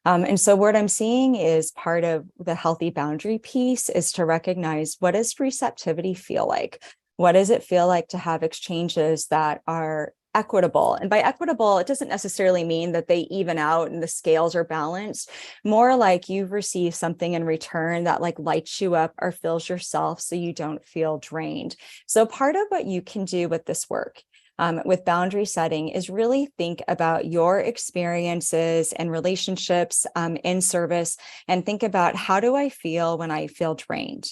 And so what I'm seeing is part of the healthy boundary piece is to recognize, what does receptivity feel like? What does it feel like to have exchanges that are equitable? And by equitable, it doesn't necessarily mean that they even out and the scales are balanced. More like you've received something in return that like lights you up or fills yourself so you don't feel drained. So part of what you can do with this work, with boundary setting, is really think about your experiences and relationships in service, and think about, how do I feel when I feel drained?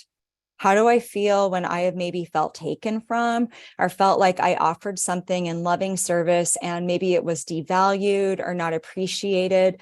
How do I feel when I have maybe felt taken from or felt like I offered something in loving service and maybe it was devalued or not appreciated?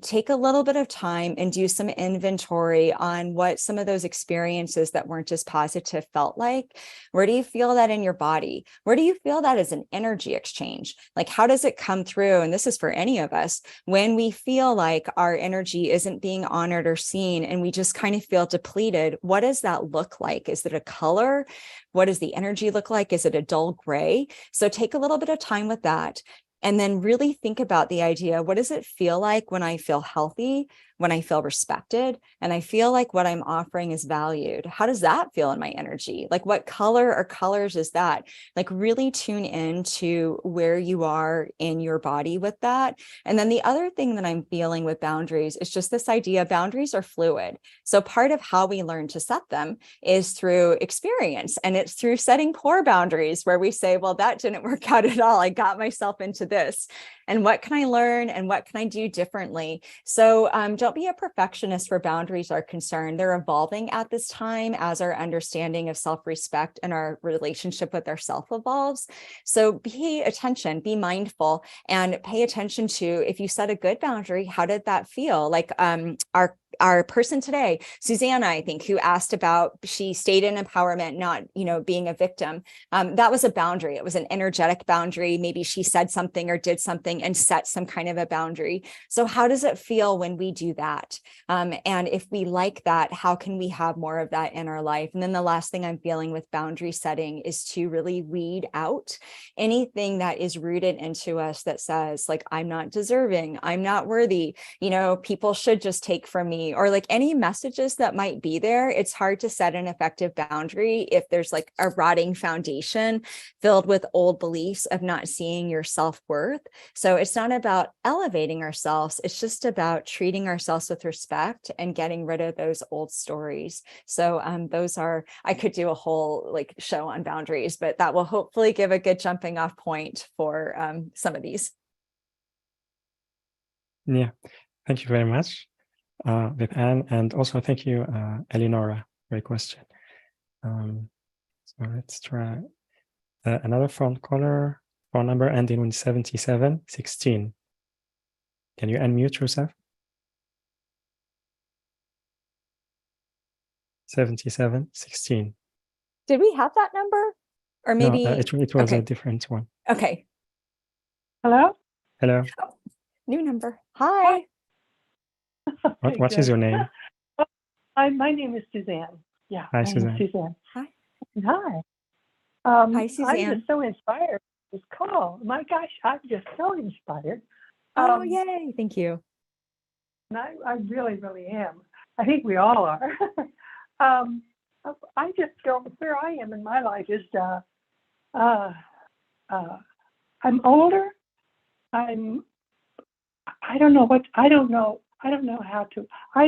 Take a little bit of time and do some inventory on what some of those experiences that weren't as positive felt like. Where do you feel that in your body? Where do you feel that as an energy exchange? Like, how does it come through? And this is for any of us, when we feel like our energy isn't being honored or seen and we just kind of feel depleted, what does that look like? Is it a color? What does the energy look like? Is it a dull gray? So take a little bit of time with that. And then really think about the idea, what does it feel like when I feel healthy, when I feel respected, and I feel like what I'm offering is valued? How does that feel in my energy? Like, what color or colors is that? Like, really tune in to where you are in your body with that. And then the other thing that I'm feeling with boundaries is just this idea, boundaries are fluid. So part of how we learn to set them is through experience. And it's through setting poor boundaries where we say, well, that didn't work out at all. I got myself into this. And what can I learn and what can I do differently? So don't be a perfectionist where boundaries are concerned. They're evolving at this time as our understanding of self-respect and our relationship with ourself evolves. So pay attention, be mindful, and pay attention to, if you set a good boundary, how did that feel? Like our person today, Susanna, I think, who asked about, she stayed in empowerment, not, being a victim. That was a boundary. It was an energetic boundary. Maybe she said something or did something and set some kind of a boundary. So how does it feel when we do that? And if we like that, how can we have more of that in our life? And then the last thing I'm feeling with boundary setting is to really weed out anything that is rooted into us that says, like, I'm not deserving, I'm not worthy, people should just take from me, or like any messages that might be there. It's hard to set an effective boundary if there's like a rotting foundation filled with old beliefs of not seeing your self-worth. So it's not about elevating ourselves. It's just about treating ourselves with respect and getting rid of those old stories. So I could do a whole show on boundaries, but that will hopefully give a good jumping off point for some of these. Yeah, thank you very much, BethAnne, and also thank you, Eleonora, for your question. So let's try another phone number ending in 7716. Can you unmute yourself? 7716. Did we have that number? Or maybe no, it was okay. A different one. Okay. Hello? Hello. Oh, new number. Hi. Okay, What is your name? My name is Suzanne. Yeah. Hi, Suzanne. Suzanne. Hi. Hi. Hi, Suzanne. I'm just so inspired by this call. My gosh, I'm just so inspired. Oh, yay. Thank you. And I really, really am. I think we all are. I just don't, where I am in my life is, I'm older. I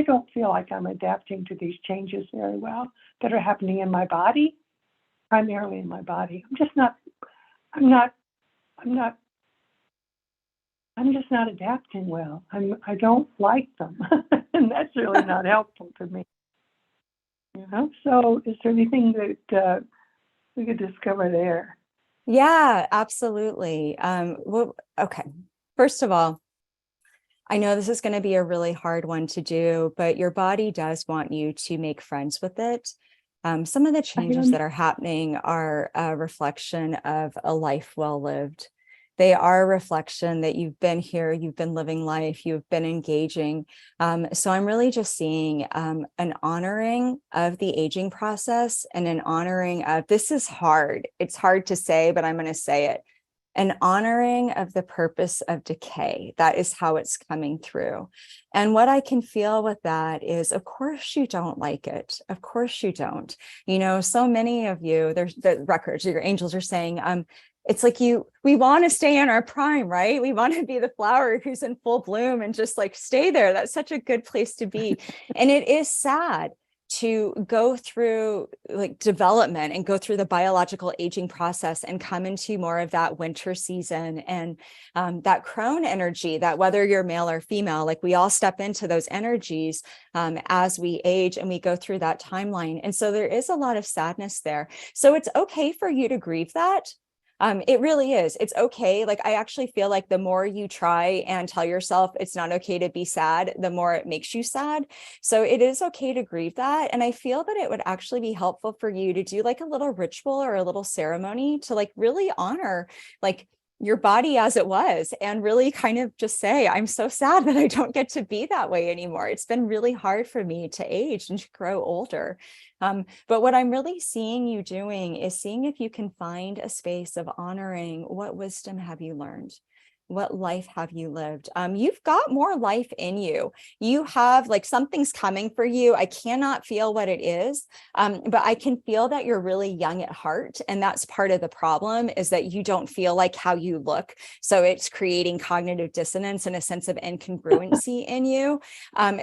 don't feel like I'm adapting to these changes very well that are happening in my body, primarily in my body. I'm just not adapting well. I don't like them. And that's really not helpful to me. So is there anything that we could discover there? Yeah, absolutely. Well, okay. First of all, I know this is going to be a really hard one to do, but your body does want you to make friends with it. Some of the changes that are happening are a reflection of a life well lived. They are a reflection that you've been here, you've been living life, you've been engaging. So I'm really just seeing an honoring of the aging process and an honoring of, this is hard. It's hard to say, but I'm going to say it. An honoring of the purpose of decay. That is how it's coming through. And what I can feel with that is, of course, you don't like it. Of course you don't. So many of you, there's the records, your angels are saying, it's like we want to stay in our prime, right? We want to be the flower who's in full bloom and just stay there. That's such a good place to be. And it is sad to go through like development and go through the biological aging process and come into more of that winter season and that crone energy, that whether you're male or female, like we all step into those energies as we age and we go through that timeline. And so there is a lot of sadness there. So it's okay for you to grieve that. It really is. It's okay. Like, I actually feel like the more you try and tell yourself it's not okay to be sad, the more it makes you sad. So it is okay to grieve that. And I feel that it would actually be helpful for you to do like a little ritual or a little ceremony to like really honor like your body as it was, and really kind of just say, I'm so sad that I don't get to be that way anymore. It's been really hard for me to age and to grow older. But what I'm really seeing you doing is seeing if you can find a space of honoring what wisdom have you learned. What life have you lived? You've got more life in you. You have like something's coming for you. I cannot feel what it is, but I can feel that you're really young at heart. And that's part of the problem, is that you don't feel like how you look. So it's creating cognitive dissonance and a sense of incongruency in you.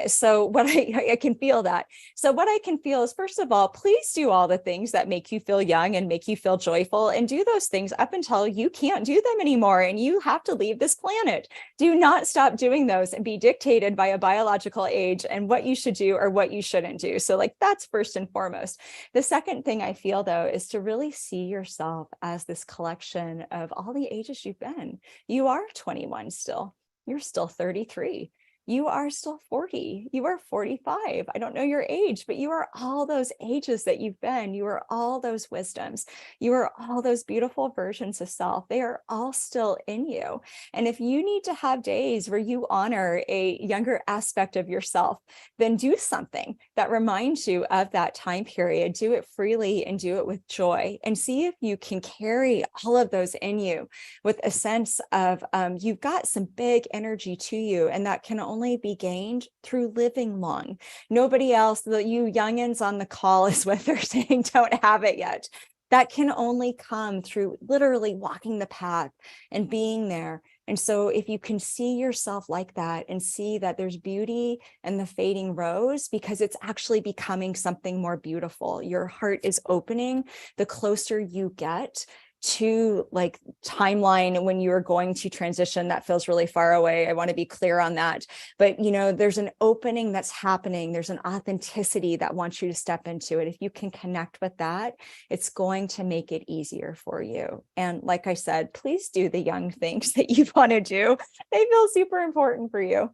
So what I can feel that. So what I can feel is, first of all, please do all the things that make you feel young and make you feel joyful, and do those things up until you can't do them anymore and you have to leave this planet. Do not stop doing those and be dictated by a biological age and what you should do or what you shouldn't do. So like that's first and foremost. The second thing I feel though is to really see yourself as this collection of all the ages you've been. You are 21 still. You're still 33. You are still 40. You are 45. I don't know your age, but you are all those ages that you've been. You are all those wisdoms. You are all those beautiful versions of self. They are all still in you. And if you need to have days where you honor a younger aspect of yourself, then do something that reminds you of that time period. Do it freely and do it with joy, and see if you can carry all of those in you with a sense of you've got some big energy to you, and that can only be gained through living long. Nobody else, you youngins on the call, is what they're saying, don't have it yet. That can only come through literally walking the path and being there. And so if you can see yourself like that and see that there's beauty in the fading rose, because it's actually becoming something more beautiful. Your heart is opening the closer you get to like timeline when you're going to transition. That feels really far away. I want to be clear on that. But you know, there's an opening that's happening. There's an authenticity that wants you to step into it. If you can connect with that, it's going to make it easier for you. And like I said, please do the young things that you want to do. They feel super important for you.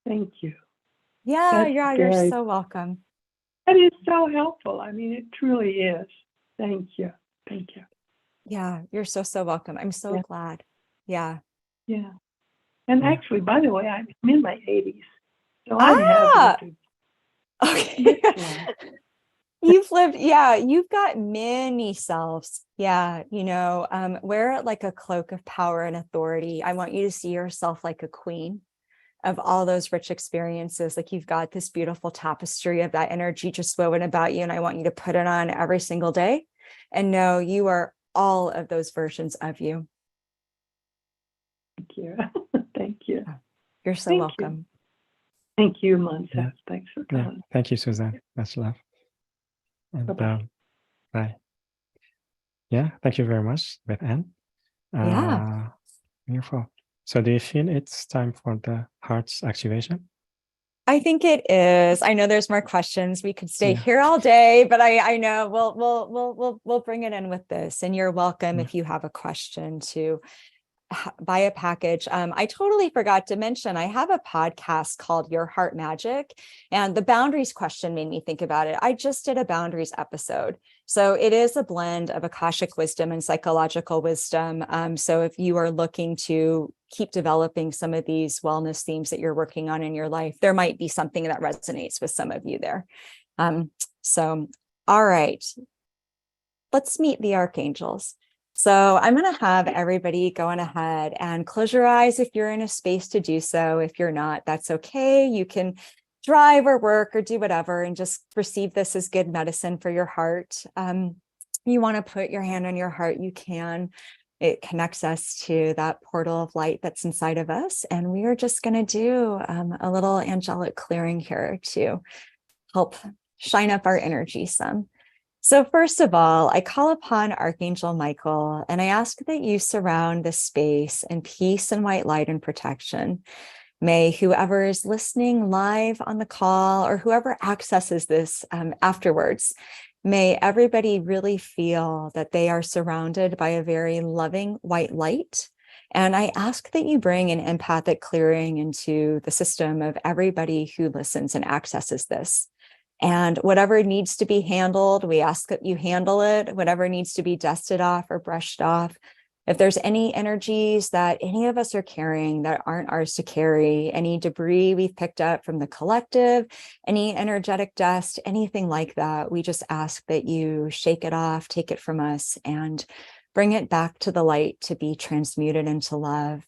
Thank you. Yeah, That's you're very- so welcome. That is so helpful. I mean, it truly is. Thank you. Thank you. Yeah, you're so welcome. I'm so Yeah. glad. Yeah. Yeah. And Yeah. actually, by the way, I'm in my 80s. So I have lived Okay. much life. You've lived, yeah, you've got many selves. Yeah, you know, wear it like a cloak of power and authority. I want you to see yourself like a queen of all those rich experiences. Like you've got this beautiful tapestry of that energy just woven about you. And I want you to put it on every single day and know you are all of those versions of you. Thank you. Thank you. You're so Thank you. welcome. Thank you, Montez. Yeah. Thanks for Yeah. coming. Thank you, Suzanne. Much love. And Bye-bye. bye. Yeah, thank you very much, BethAnne. Yeah. Beautiful. So do you feel it's time for the heart's activation? I think it is. I know there's more questions. We could stay Yeah. here all day, but I know we'll bring it in with this. And you're welcome Yeah. if you have a question to buy a package. I totally forgot to mention, I have a podcast called Your Heart Magic, and the boundaries question made me think about it. I just did a boundaries episode. So it is a blend of Akashic wisdom and psychological wisdom. So if you are looking to keep developing some of these wellness themes that you're working on in your life, there might be something that resonates with some of you there. So, all right, let's meet the archangels. So I'm going to have everybody go on ahead and close your eyes if you're in a space to do so. If you're not, that's okay. You can drive or work or do whatever and just receive this as good medicine for your heart. You want to put your hand on your heart, you can. It connects us to that portal of light that's inside of us. And we are just going to do a little angelic clearing here to help shine up our energy some. So first of all, I call upon Archangel Michael, and I ask that you surround this space in peace and white light and protection. May whoever is listening live on the call or whoever accesses this afterwards, may everybody really feel that they are surrounded by a very loving white light. And I ask that you bring an empathic clearing into the system of everybody who listens and accesses this. And whatever needs to be handled, we ask that you handle it. Whatever needs to be dusted off or brushed off. If there's any energies that any of us are carrying that aren't ours to carry, any debris we've picked up from the collective, any energetic dust, anything like that, we just ask that you shake it off, take it from us, and bring it back to the light to be transmuted into love.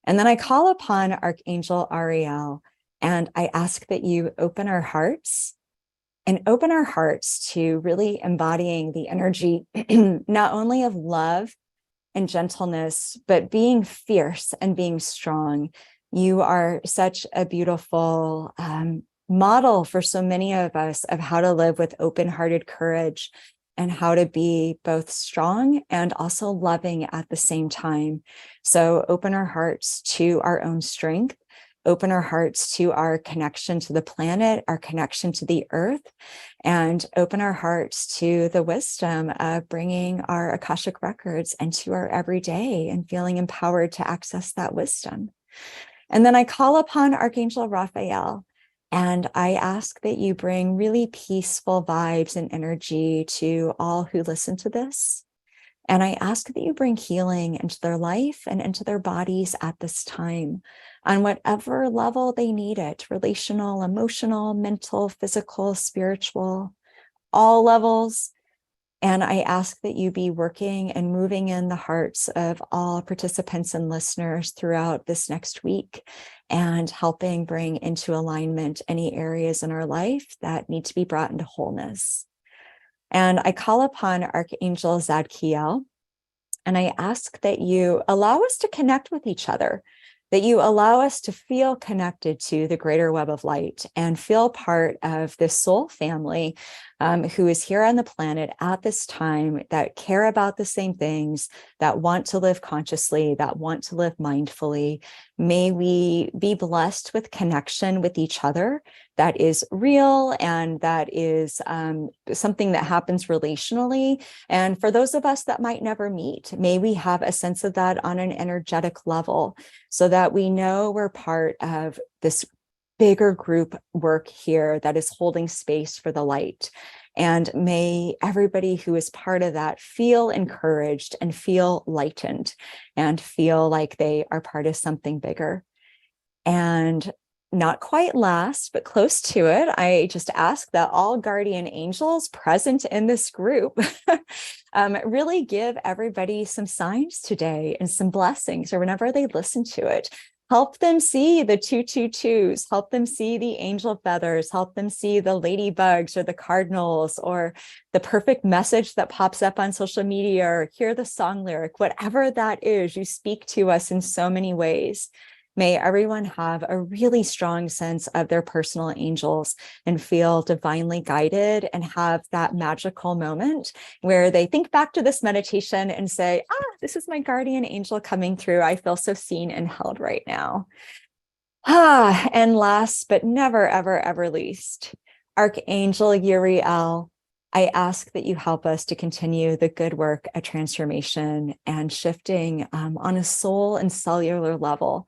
And then I call upon Archangel Ariel, and I ask that you open our hearts to really embodying the energy, not only of love and gentleness, but being fierce and being strong. You are such a beautiful model for so many of us of how to live with open-hearted courage and how to be both strong and also loving at the same time. So open our hearts to our own strength, open our hearts to our connection to the planet, our connection to the earth, and open our hearts to the wisdom of bringing our Akashic Records into our everyday and feeling empowered to access that wisdom. And then I call upon Archangel Raphael, and I ask that you bring really peaceful vibes and energy to all who listen to this. And I ask that you bring healing into their life and into their bodies at this time, on whatever level they need it, relational, emotional, mental, physical, spiritual, all levels. And I ask that you be working and moving in the hearts of all participants and listeners throughout this next week and helping bring into alignment any areas in our life that need to be brought into wholeness. And I call upon Archangel Zadkiel, and I ask that you allow us to connect with each other, that you allow us to feel connected to the greater web of light and feel part of this soul family who is here on the planet at this time, that care about the same things, that want to live consciously, that want to live mindfully. May we be blessed with connection with each other that is real and that is something that happens relationally. And for those of us that might never meet, may we have a sense of that on an energetic level so that we know we're part of this bigger group work here that is holding space for the light. And may everybody who is part of that feel encouraged and feel lightened and feel like they are part of something bigger. And not quite last, but close to it, I just ask that all guardian angels present in this group really give everybody some signs today and some blessings, or whenever they listen to it. Help them see the 222s, help them see the angel feathers, help them see the ladybugs or the cardinals or the perfect message that pops up on social media, or hear the song lyric, whatever that is. You speak to us in so many ways. May everyone have a really strong sense of their personal angels and feel divinely guided and have that magical moment where they think back to this meditation and say, this is my guardian angel coming through. I feel so seen and held right now. And last but never, ever, ever least, Archangel Uriel, I ask that you help us to continue the good work of transformation and shifting on a soul and cellular level.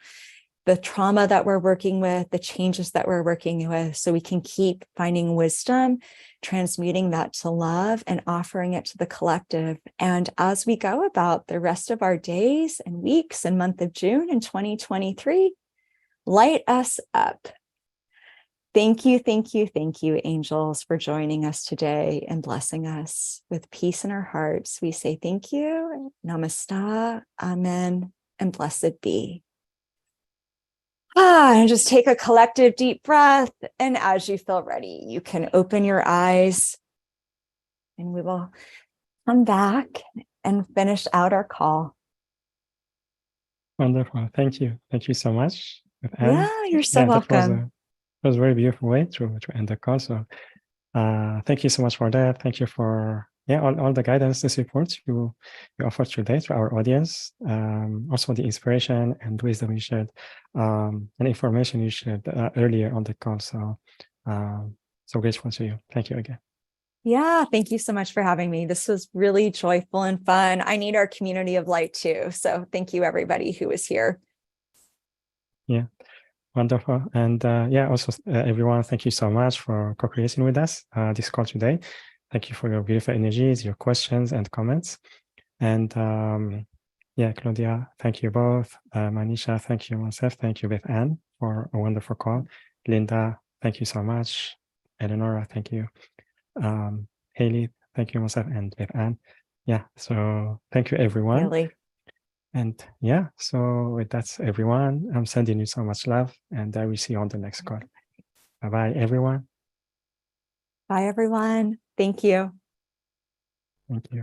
The trauma that we're working with, the changes that we're working with, so we can keep finding wisdom, transmuting that to love and offering it to the collective. And as we go about the rest of our days and weeks and month of June in 2023, light us up. Thank you, thank you, thank you, angels, for joining us today and blessing us with peace in our hearts. We say thank you, namaste, amen, and blessed be. And just take a collective deep breath. And as you feel ready, you can open your eyes and we will come back and finish out our call. Wonderful. Thank you. Thank you so much, BethAnne. Yeah, you're so Yeah, welcome. that was a very beautiful way to end the call. So thank you so much for that. Thank you for all the guidance, the support you offered today to our audience. Also the inspiration and wisdom you shared, and information you shared earlier on the call. So so grateful to you. Thank you again. Yeah, thank you so much for having me. This was really joyful and fun. I need our community of light too. So thank you, everybody who was here. Yeah, wonderful. And also everyone, thank you so much for co-creating with us this call today. Thank you for your beautiful energies, your questions and comments. And Claudia, thank you both. Manisha, thank you myself. Thank you, BethAnne, for a wonderful call. Linda, thank you so much. Eleonora, thank you. Haley, thank you myself and BethAnne. Yeah, so thank you everyone. Really. And so with that, everyone, I'm sending you so much love, and I will see you on the next call. Bye-bye, everyone. Bye, everyone. Thank you. Thank you.